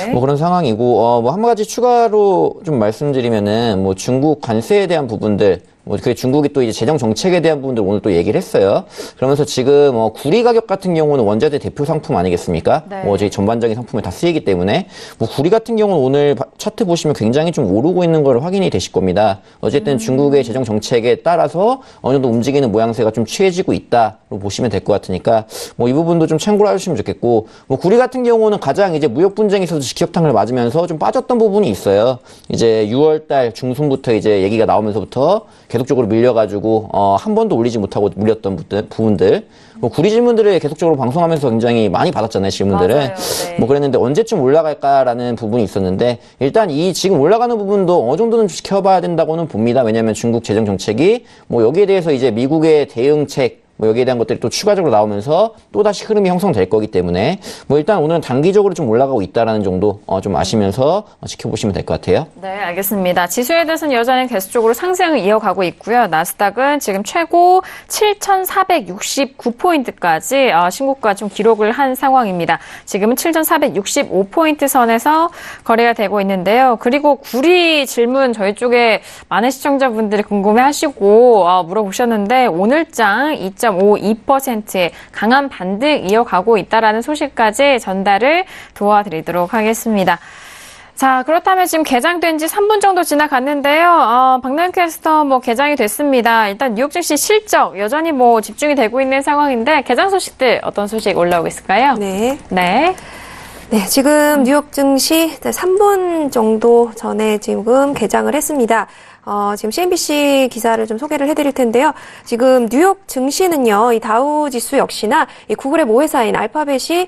네. 그런 상황이고, 한 가지 추가로 좀 말씀드리면은, 중국 관세에 대한 부분들, 그 중국이 또 이제 재정 정책에 대한 부분들 오늘 또 얘기를 했어요. 그러면서 지금 구리 가격 같은 경우는 원자재 대표 상품 아니겠습니까? 네. 저희 전반적인 상품에 다 쓰이기 때문에 구리 같은 경우는 오늘 차트 보시면 굉장히 좀 오르고 있는 걸 확인이 되실 겁니다. 어쨌든 중국의 재정 정책에 따라서 어느 정도 움직이는 모양새가 좀 취해지고 있다로 보시면 될 것 같으니까 이 부분도 좀 참고를 해주시면 좋겠고, 구리 같은 경우는 가장 이제 무역 분쟁에서도 직격탄을 맞으면서 좀 빠졌던 부분이 있어요. 이제 6월달 중순부터 이제 얘기가 나오면서부터 계속적으로 밀려가지고 한 번도 올리지 못하고 물렸던 부분들, 구리 질문들을 계속적으로 방송하면서 굉장히 많이 받았잖아요, 질문들을. 맞아요, 네. 그랬는데 언제쯤 올라갈까라는 부분이 있었는데, 일단 이 지금 올라가는 부분도 어느 정도는 지켜봐야 된다고는 봅니다. 왜냐하면 중국 재정 정책이 여기에 대해서 이제 미국의 대응책 뭐 여기에 대한 것들이 또 추가적으로 나오면서 또다시 흐름이 형성될 거기 때문에 뭐 일단 오늘은 단기적으로 좀 올라가고 있다라는 정도 좀 아시면서 지켜보시면 될 것 같아요. 네, 알겠습니다. 지수에 대해서는 여전히 계속적으로 상승을 이어가고 있고요. 나스닥은 지금 최고 7,469포인트까지 신고가 좀 기록을 한 상황입니다. 지금은 7,465포인트 선에서 거래가 되고 있는데요. 그리고 구리 질문 저희 쪽에 많은 시청자분들이 궁금해하시고 물어보셨는데 오늘장 2.52%의 강한 반등 이어가고 있다라는 소식까지 전달을 도와드리도록 하겠습니다. 자, 그렇다면 지금 개장된 지 3분 정도 지나갔는데요. 박나영 캐스터 개장이 됐습니다. 일단 뉴욕 증시 실적 여전히 집중이 되고 있는 상황인데 개장 소식들 어떤 소식 올라오고 있을까요? 네. 네. 네, 지금 뉴욕 증시 3분 정도 전에 지금 개장을 했습니다. 지금 CNBC 기사를 좀 소개를 해드릴 텐데요. 지금 뉴욕 증시는요, 이 다우 지수 역시나 이 구글의 모회사인 알파벳이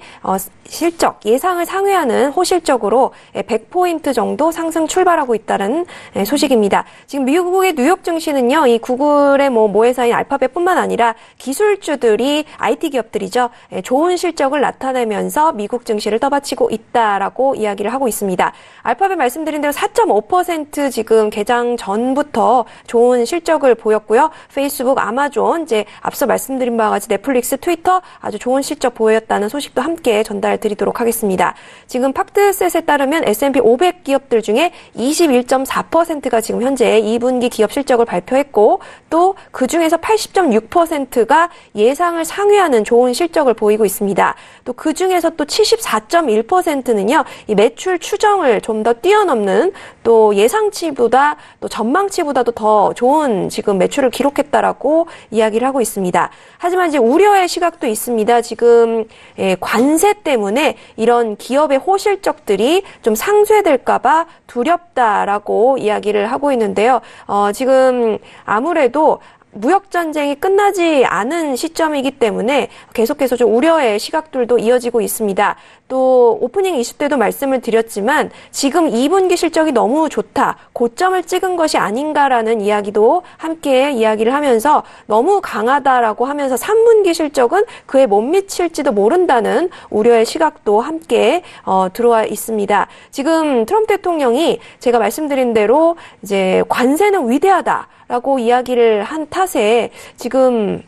실적, 예상을 상회하는 호실적으로 100포인트 정도 상승 출발하고 있다는 소식입니다. 지금 미국의 뉴욕 증시는요, 이 구글의 모회사인 알파벳뿐만 아니라 기술주들이 IT 기업들이죠. 좋은 실적을 나타내면서 미국 증시를 떠받치고 있다라고 이야기를 하고 있습니다. 알파벳 말씀드린 대로 4.5% 지금 개장 전부터 좋은 실적을 보였고요. 페이스북, 아마존, 이제 앞서 말씀드린 바와 같이 넷플릭스, 트위터 아주 좋은 실적 보였다는 소식도 함께 전달드리도록 하겠습니다. 지금 팍트셋에 따르면 S&P 500 기업들 중에 21.4%가 지금 현재 2분기 기업 실적을 발표했고 또 그중에서 80.6%가 예상을 상회하는 좋은 실적을 보이고 있습니다. 또 그중에서 또 74.1%는요. 이 매출 추정을 좀 더 뛰어넘는 또 예상치보다 또 전망치보다도 더 좋은 지금 매출을 기록했다라고 이야기를 하고 있습니다. 하지만 이제 우려의 시각도 있습니다. 지금 관세 때문에 이런 기업의 호실적들이 좀 상쇄될까봐 두렵다라고 이야기를 하고 있는데요. 지금 아무래도 무역전쟁이 끝나지 않은 시점이기 때문에 계속해서 좀 우려의 시각들도 이어지고 있습니다. 또 오프닝 이슈 때도 말씀을 드렸지만 지금 2분기 실적이 너무 좋다, 고점을 찍은 것이 아닌가라는 이야기도 함께 이야기를 하면서 너무 강하다라고 하면서 3분기 실적은 그에 못 미칠지도 모른다는 우려의 시각도 함께 들어와 있습니다. 지금 트럼프 대통령이 제가 말씀드린 대로 이제 관세는 위대하다라고 이야기를 한 탓에 지금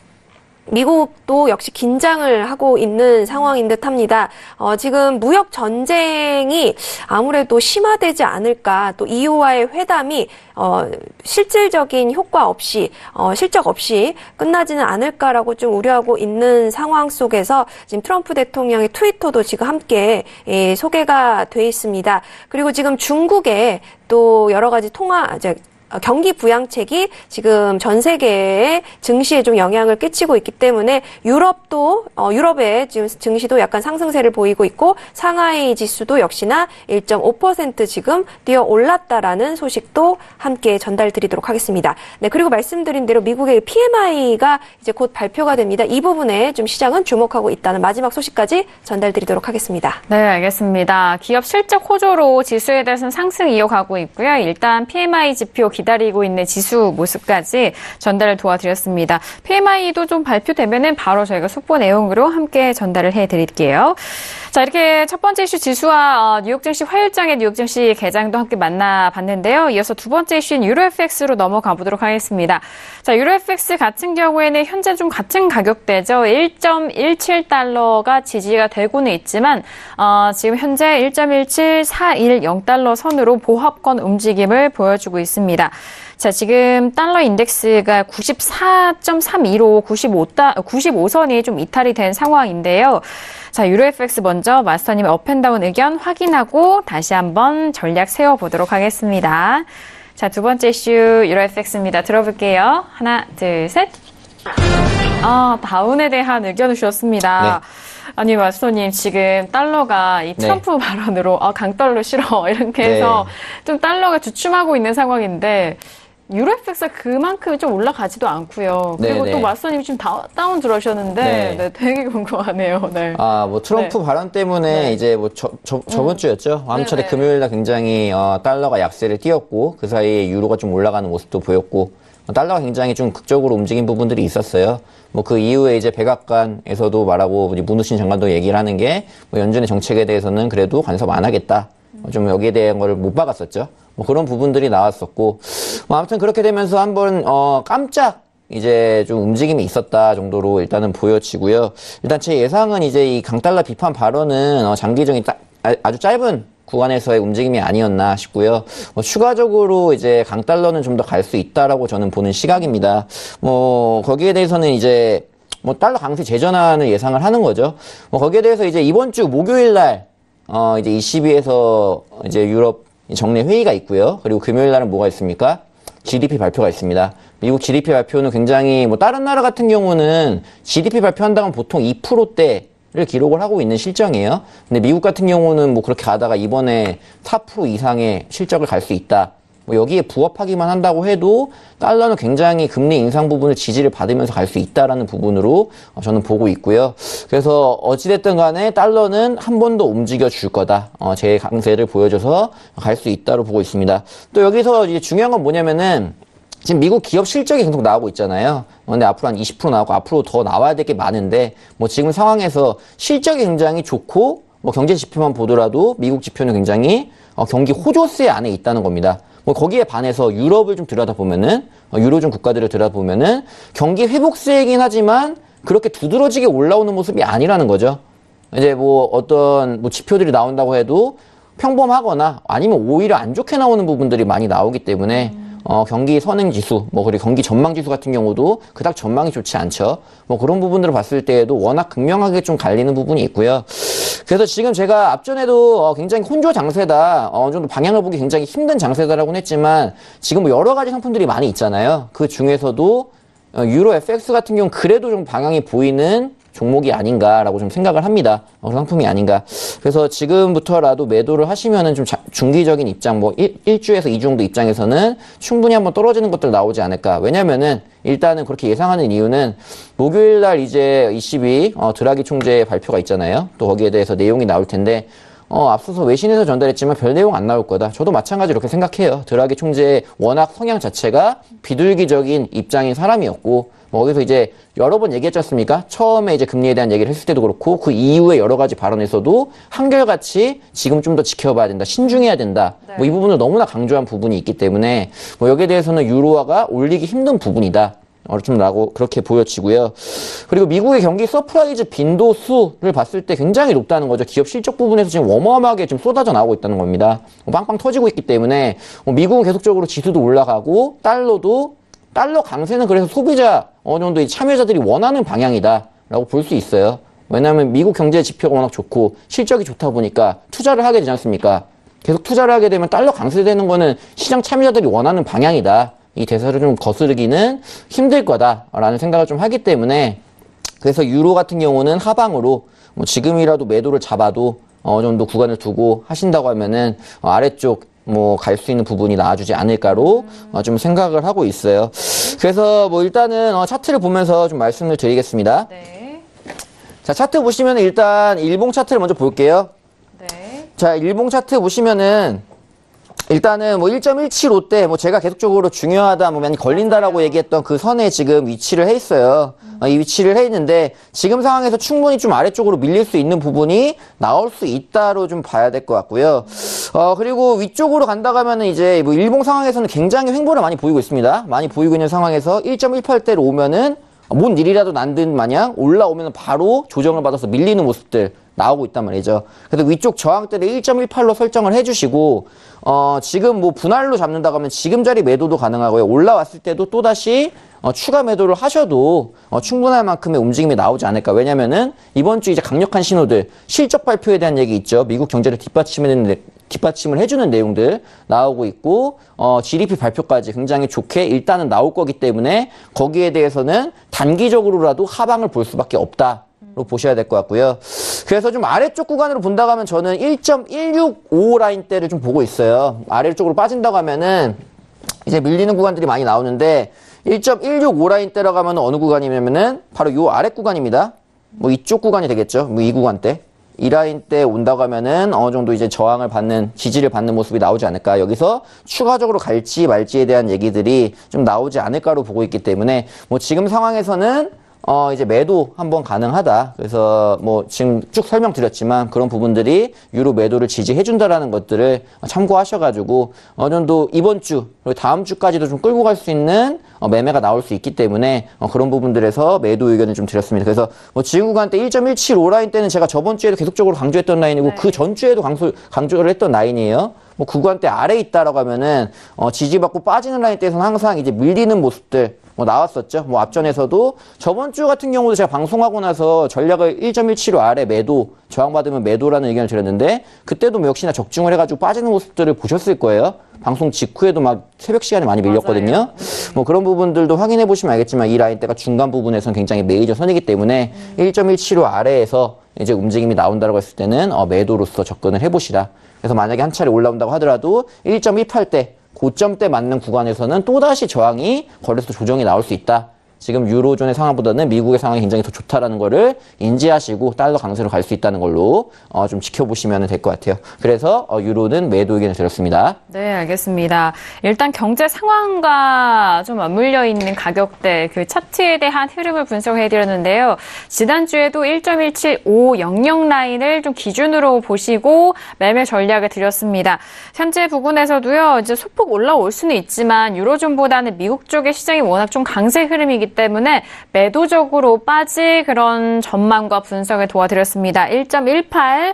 미국도 역시 긴장을 하고 있는 상황인 듯합니다. 지금 무역 전쟁이 아무래도 심화되지 않을까, 또 EU와의 회담이 실질적인 효과 없이 실적 없이 끝나지는 않을까라고 좀 우려하고 있는 상황 속에서 지금 트럼프 대통령의 트위터도 지금 함께 소개가 돼 있습니다. 그리고 지금 중국에 또 여러 가지 경기 부양책이 지금 전 세계의 증시에 좀 영향을 끼치고 있기 때문에 유럽의 지금 증시도 약간 상승세를 보이고 있고 상하이 지수도 역시나 1.5% 지금 뛰어 올랐다라는 소식도 함께 전달드리도록 하겠습니다. 네, 그리고 말씀드린 대로 미국의 PMI가 이제 곧 발표가 됩니다. 이 부분에 좀 시장은 주목하고 있다는 마지막 소식까지 전달드리도록 하겠습니다. 네, 알겠습니다. 기업 실적 호조로 지수에 대해서는 상승 이어가고 있고요. 일단 PMI 지표 기다리고 있는 지수 모습까지 전달을 도와드렸습니다. PMI도 좀 발표되면은 바로 저희가 속보 내용으로 함께 전달을 해드릴게요. 자, 이렇게 첫 번째 이슈 지수와 뉴욕 증시 화요일장의 뉴욕 증시 개장도 함께 만나봤는데요. 이어서 두 번째 이슈인 유로 FX로 넘어가 보도록 하겠습니다. 자, 유로 FX 같은 경우에는 현재 좀 같은 가격대죠. 1.17달러가 지지가 되고는 있지만 지금 현재 1.17410달러 선으로 보합권 움직임을 보여주고 있습니다. 자, 지금 달러 인덱스가 94.325, 95선이 좀 이탈이 된 상황인데요. 자, 유로 FX 먼저 마스터님의 업앤다운 의견 확인하고 다시 한번 전략 세워보도록 하겠습니다. 자, 두 번째 이슈 유로 FX입니다. 들어볼게요. 하나, 둘, 셋. 다운에 대한 의견을 주셨습니다. 네. 아니, 마스터님, 지금 달러가 이 트럼프 발언으로 강달러 싫어 이렇게 해서 좀 달러가 주춤하고 있는 상황인데 유로 FX가 그만큼 좀 올라가지도 않고요. 그리고 또 마스터님이 좀 다운 들어오셨는데 되게 궁금하네요. 네. 트럼프 발언 때문에 이제 저번 주였죠. 암철에 금요일날 굉장히 달러가 약세를 띄었고 그 사이에 유로가 좀 올라가는 모습도 보였고 달러가 굉장히 좀 극적으로 움직인 부분들이 있었어요. 뭐 그 이후에 이제 백악관에서도 말하고 문우신 장관도 얘기를 하는 게 뭐 연준의 정책에 대해서는 그래도 간섭 안 하겠다. 좀 여기에 대한 거를 못 박았었죠. 뭐 그런 부분들이 나왔었고, 뭐 아무튼 그렇게 되면서 한번 깜짝 이제 좀 움직임이 있었다 정도로 일단은 보여지고요. 일단 제 예상은 이제 이 강달러 비판 발언은 장기적인 아주 짧은 구간에서의 움직임이 아니었나 싶고요. 뭐 추가적으로 이제 강달러는 좀 더 갈 수 있다라고 저는 보는 시각입니다. 뭐 거기에 대해서는 이제 뭐 달러 강세 재전환을 예상을 하는 거죠. 뭐 거기에 대해서 이제 이번 주 목요일 날 이제 ECB에서 이제 유럽 정례 회의가 있고요. 그리고 금요일 날은 뭐가 있습니까? GDP 발표가 있습니다. 미국 GDP 발표는 굉장히 뭐 다른 나라 같은 경우는 GDP 발표한다면 보통 2%대를 기록을 하고 있는 실정이에요. 근데 미국 같은 경우는 뭐 그렇게 가다가 이번에 4% 이상의 실적을 갈 수 있다. 뭐 여기에 부합하기만 한다고 해도 달러는 굉장히 금리 인상 부분을 지지를 받으면서 갈 수 있다라는 부분으로 저는 보고 있고요. 그래서 어찌됐든 간에 달러는 한 번 더 움직여 줄 거다. 제 강세를 보여줘서 갈 수 있다로 보고 있습니다. 또 여기서 이제 중요한 건 뭐냐면은 지금 미국 기업 실적이 계속 나오고 있잖아요. 근데 앞으로 한 20% 나오고 앞으로 더 나와야 될 게 많은데 뭐 지금 상황에서 실적이 굉장히 좋고 뭐 경제 지표만 보더라도 미국 지표는 굉장히 경기 호조세 안에 있다는 겁니다. 뭐 거기에 반해서 유럽을 좀 들여다보면은 유로존 국가들을 들여다보면은 경기 회복세이긴 하지만 그렇게 두드러지게 올라오는 모습이 아니라는 거죠. 이제 뭐 어떤 뭐 지표들이 나온다고 해도 평범하거나 아니면 오히려 안 좋게 나오는 부분들이 많이 나오기 때문에 경기 선행지수, 뭐 그리고 경기 전망지수 같은 경우도 그닥 전망이 좋지 않죠. 뭐 그런 부분들을 봤을 때에도 워낙 극명하게 좀 갈리는 부분이 있고요. 그래서 지금 제가 앞전에도 굉장히 혼조 장세다, 어느 정도 방향을 보기 굉장히 힘든 장세다라고는 했지만 지금 뭐 여러 가지 상품들이 많이 있잖아요. 그 중에서도 유로 FX 같은 경우는 그래도 좀 방향이 보이는 종목이 아닌가라고 좀 생각을 합니다. 상품이 아닌가. 그래서 지금부터라도 매도를 하시면은 좀 중기적인 입장, 뭐 1주에서 2주 정도 입장에서는 충분히 한번 떨어지는 것들 나오지 않을까. 왜냐면은 일단은 그렇게 예상하는 이유는 목요일 날 이제 ECB 드라기 총재 발표가 있잖아요. 또 거기에 대해서 내용이 나올 텐데 앞서서 외신에서 전달했지만 별 내용 안 나올 거다. 저도 마찬가지로 그렇게 생각해요. 드라기 총재의 워낙 성향 자체가 비둘기적인 입장인 사람이었고, 뭐 거기서 이제 여러 번 얘기했지 않습니까? 처음에 이제 금리에 대한 얘기를 했을 때도 그렇고, 그 이후에 여러 가지 발언에서도 한결같이 지금 좀 더 지켜봐야 된다, 신중해야 된다. 네. 뭐 이 부분을 너무나 강조한 부분이 있기 때문에 뭐 여기에 대해서는 유로화가 올리기 힘든 부분이다. 좀 라고 그렇게 보여지고요. 그리고 미국의 경기 서프라이즈 빈도수를 봤을 때 굉장히 높다는 거죠. 기업 실적 부분에서 지금 어마어마하게 지금 쏟아져 나오고 있다는 겁니다. 빵빵 터지고 있기 때문에 미국은 계속적으로 지수도 올라가고 달러 강세는 그래서 소비자 어느 정도 참여자들이 원하는 방향이다라고 볼 수 있어요. 왜냐하면 미국 경제 지표가 워낙 좋고 실적이 좋다 보니까 투자를 하게 되지 않습니까? 계속 투자를 하게 되면 달러 강세되는 거는 시장 참여자들이 원하는 방향이다. 이 대사를 좀 거스르기는 힘들 거다라는 생각을 좀 하기 때문에, 그래서 유로 같은 경우는 하방으로 뭐 지금이라도 매도를 잡아도 어느 정도 구간을 두고 하신다고 하면은 아래쪽 뭐 갈 수 있는 부분이 나와주지 않을까로 좀 생각을 하고 있어요. 그래서 뭐 일단은 차트를 보면서 좀 말씀을 드리겠습니다. 네. 자, 차트 보시면 일단 일봉 차트를 먼저 볼게요. 네. 자, 일봉 차트 보시면은 일단은 뭐 1.175대 뭐 제가 계속적으로 중요하다, 뭐 많이 걸린다라고 얘기했던 그 선에 지금 위치를 해 있어요. 이 위치를 해 있는데 지금 상황에서 충분히 좀 아래쪽으로 밀릴 수 있는 부분이 나올 수 있다로 좀 봐야 될 것 같고요. 그리고 위쪽으로 간다고 하면은 이제 뭐 일봉 상황에서는 굉장히 횡보를 많이 보이고 있습니다. 많이 보이고 있는 상황에서 1.18대로 오면은 뭔 일이라도 난 듯 마냥 올라오면 바로 조정을 받아서 밀리는 모습들 나오고 있단 말이죠. 그래서 위쪽 저항대를 1.18로 설정을 해주시고, 지금 뭐 분할로 잡는다고 하면 지금 자리 매도도 가능하고요. 올라왔을 때도 또다시 추가 매도를 하셔도 충분할 만큼의 움직임이 나오지 않을까. 왜냐면은 이번 주 이제 강력한 신호들, 실적 발표에 대한 얘기 있죠. 미국 경제를 뒷받침을 해주는 내용들 나오고 있고, GDP 발표까지 굉장히 좋게 일단은 나올 거기 때문에 거기에 대해서는 단기적으로라도 하방을 볼 수밖에 없다. 로 보셔야 될 것 같고요. 그래서 좀 아래쪽 구간으로 본다고 하면 저는 1.165 라인대를 좀 보고 있어요. 아래쪽으로 빠진다고 하면은 이제 밀리는 구간들이 많이 나오는데 1.165 라인대라고 하면 어느 구간이냐면은 바로 요 아래 구간입니다. 뭐 이쪽 구간이 되겠죠. 뭐 이 구간대. 이 라인 때 온다고 하면은 어느 정도 이제 저항을 받는, 지지를 받는 모습이 나오지 않을까. 여기서 추가적으로 갈지 말지에 대한 얘기들이 좀 나오지 않을까로 보고 있기 때문에 뭐 지금 상황에서는 이제 매도 한번 가능하다. 그래서 뭐 지금 쭉 설명드렸지만 그런 부분들이 유로 매도를 지지해준다라는 것들을 참고하셔가지고 어느 정도 이번 주 그리고 다음 주까지도 좀 끌고 갈 수 있는 매매가 나올 수 있기 때문에 그런 부분들에서 매도 의견을 좀 드렸습니다. 그래서 뭐 지금 구간 때 1.175 라인 때는 제가 저번 주에도 계속적으로 강조했던 라인이고 그 전 주에도 강조를 했던 라인이에요. 뭐 구간대 아래에 있다라고 하면은 지지받고 빠지는 라인 때에서는 항상 이제 밀리는 모습들 나왔었죠. 뭐 앞전에서도 저번 주 같은 경우도 제가 방송하고 나서 전략을 1.175 아래 매도, 저항받으면 매도라는 의견을 드렸는데 그때도 뭐 역시나 적중을 해가지고 빠지는 모습들을 보셨을 거예요. 방송 직후에도 막 새벽 시간에 많이 밀렸거든요. 뭐 그런 부분들도 확인해 보시면 알겠지만 이 라인대가 중간 부분에서는 굉장히 메이저 선이기 때문에 1.175 아래에서 이제 움직임이 나온다고 했을 때는 매도로서 접근을 해보시라. 그래서 만약에 한 차례 올라온다고 하더라도 1.18대 고점대 맞는 구간에서는 또다시 저항이 거래소 조정이 나올 수 있다. 지금 유로존의 상황보다는 미국의 상황이 굉장히 더 좋다라는 거를 인지하시고 달러 강세로 갈 수 있다는 걸로 좀 지켜보시면 될 것 같아요. 그래서 유로는 매도 의견을 드렸습니다. 네, 알겠습니다. 일단 경제 상황과 좀 맞물려 있는 가격대, 그 차트에 대한 흐름을 분석해드렸는데요. 지난주에도 1.17500 라인을 좀 기준으로 보시고 매매 전략을 드렸습니다. 현재 부분에서도요, 이제 소폭 올라올 수는 있지만 유로존보다는 미국 쪽의 시장이 워낙 좀 강세 흐름이기 때문에 매도적으로 빠질 그런 전망과 분석을 도와드렸습니다. 1.18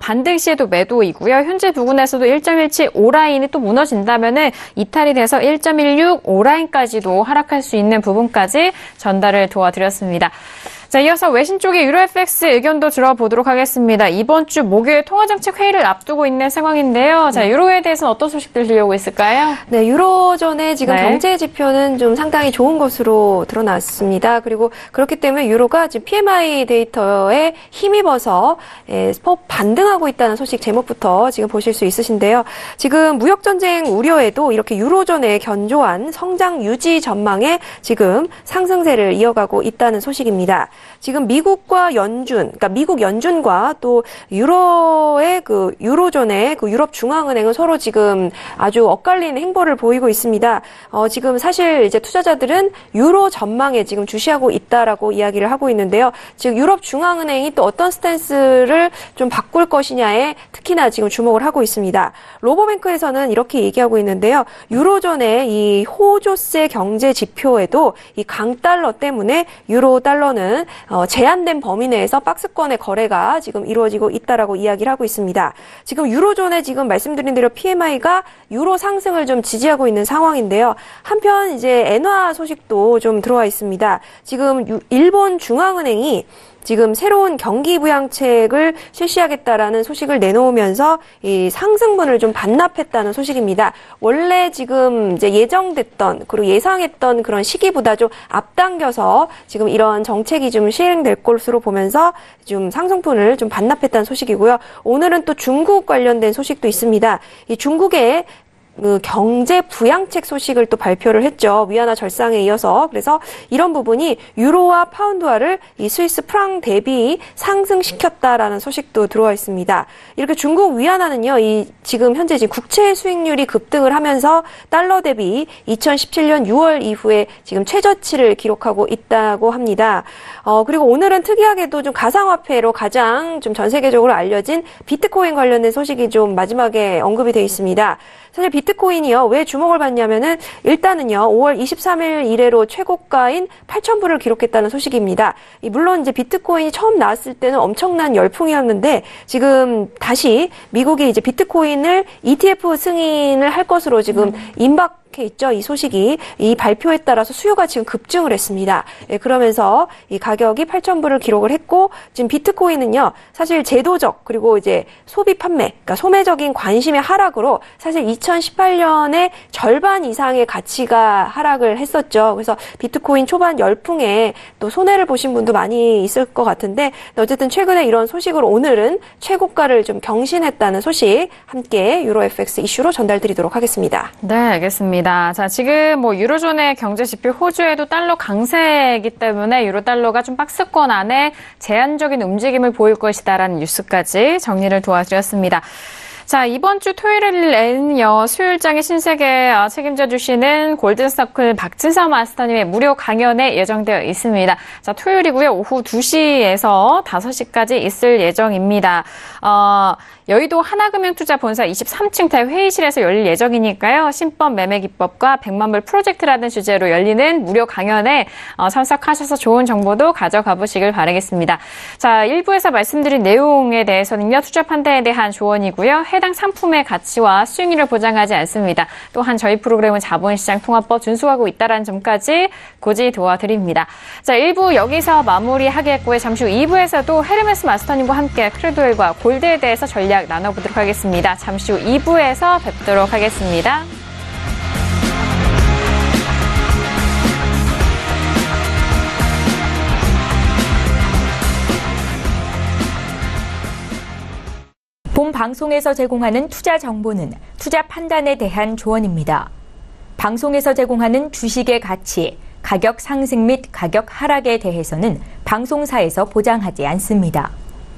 반등 시에도 매도이고요. 현재 부근에서도 1.175 라인이 또 무너진다면은 이탈이 돼서 1.165 라인까지도 하락할 수 있는 부분까지 전달을 도와드렸습니다. 자, 이어서 외신 쪽의 유로 FX 의견도 들어보도록 하겠습니다. 이번 주 목요일 통화정책 회의를 앞두고 있는 상황인데요. 자, 유로에 대해서는 어떤 소식들 들려오고 있을까요? 네, 유로존의 지금 경제 지표는 좀 상당히 좋은 것으로 드러났습니다. 그리고 그렇기 때문에 유로가 지금 PMI 데이터에 힘입어서 반등하고 있다는 소식 제목부터 지금 보실 수 있으신데요. 지금 무역전쟁 우려에도 이렇게 유로존의 견조한 성장 유지 전망에 지금 상승세를 이어가고 있다는 소식입니다. 지금 미국과 연준, 그러니까 미국 연준과 또 유로의 유로존의 유럽 중앙은행은 서로 지금 아주 엇갈리는 행보를 보이고 있습니다. 지금 사실 이제 투자자들은 유로 전망에 지금 주시하고 있다라고 이야기를 하고 있는데요. 즉 유럽 중앙은행이 또 어떤 스탠스를 좀 바꿀 것이냐에 특히나 지금 주목을 하고 있습니다. 로보뱅크에서는 이렇게 얘기하고 있는데요. 유로존의 이 호조세 경제 지표에도 이 강달러 때문에 유로 달러는 제한된 범위 내에서 박스권의 거래가 지금 이루어지고 있다라고 이야기를 하고 있습니다. 지금 유로존에 지금 말씀드린 대로 PMI가 유로 상승을 좀 지지하고 있는 상황인데요. 한편 이제 엔화 소식도 좀 들어와 있습니다. 지금 일본 중앙은행이 지금 새로운 경기 부양책을 실시하겠다라는 소식을 내놓으면서 이 상승분을 좀 반납했다는 소식입니다. 원래 지금 이제 예정됐던 그리고 예상했던 그런 시기보다 좀 앞당겨서 지금 이런 정책이 좀 시행될 것으로 보면서 좀 상승분을 좀 반납했다는 소식이고요. 오늘은 또 중국 관련된 소식도 있습니다. 이 중국의 경제 부양책 소식을 또 발표를 했죠. 위안화 절상에 이어서. 그래서 이런 부분이 유로와 파운드화를 이 스위스 프랑 대비 상승시켰다라는 소식도 들어와 있습니다. 이렇게 중국 위안화는요, 지금 현재 국채 수익률이 급등을 하면서 달러 대비 2017년 6월 이후에 지금 최저치를 기록하고 있다고 합니다. 그리고 오늘은 특이하게도 좀 가상화폐로 가장 좀 전 세계적으로 알려진 비트코인 관련된 소식이 좀 마지막에 언급이 되어 있습니다. 사실 비트코인이요, 왜 주목을 받냐면은 일단은요, 5월 23일 이래로 최고가인 8,000불을 기록했다는 소식입니다. 물론 이제 비트코인이 처음 나왔을 때는 엄청난 열풍이었는데 지금 다시 미국이 이제 비트코인을 ETF 승인을 할 것으로 지금 임박 있죠. 이 소식이 이 발표에 따라서 수요가 지금 급증을 했습니다. 그러면서 이 가격이 8,000불을 기록을 했고 지금 비트코인은요. 사실 제도적 그리고 이제 소비 판매, 그러니까 소매적인 관심의 하락으로 사실 2018년에 절반 이상의 가치가 하락을 했었죠. 그래서 비트코인 초반 열풍에 또 손해를 보신 분도 많이 있을 것 같은데 어쨌든 최근에 이런 소식으로 오늘은 최고가를 좀 경신했다는 소식 함께 유로 FX 이슈로 전달드리도록 하겠습니다. 네, 알겠습니다. 알겠습니다. 자, 지금 유로존의 경제 지표 호주에도 달러 강세이기 때문에 유로 달러가 좀 박스권 안에 제한적인 움직임을 보일 것이다라는 뉴스까지 정리를 도와드렸습니다. 자, 이번 주 토요일에는요, 수요일장의 신세계 책임져 주시는 골든서클 박진서 마스터님의 무료 강연에 예정되어 있습니다. 자, 토요일이고요. 오후 2시에서 5시까지 있을 예정입니다. 여의도 하나금융투자본사 23층 대회의실에서 열릴 예정이니까요. 신법 매매 기법과 100만 불 프로젝트라는 주제로 열리는 무료 강연에 참석하셔서 좋은 정보도 가져가 보시길 바라겠습니다. 자, 1부에서 말씀드린 내용에 대해서는요. 투자 판단에 대한 조언이고요. 해당 상품의 가치와 수익률을 보장하지 않습니다. 또한 저희 프로그램은 자본시장 통합법 준수하고 있다는 점까지 고지 도와드립니다. 자, 1부 여기서 마무리하겠고요. 잠시 후 2부에서도 헤르메스 마스터님과 함께 크루드오일과 골드에 대해서 전략 나눠보도록 하겠습니다. 잠시 후 2부에서 뵙도록 하겠습니다. 본 방송에서 제공하는 투자 정보는 투자 판단에 대한 조언입니다. 방송에서 제공하는 주식의 가치, 가격 상승 및 가격 하락에 대해서는 방송사에서 보장하지 않습니다.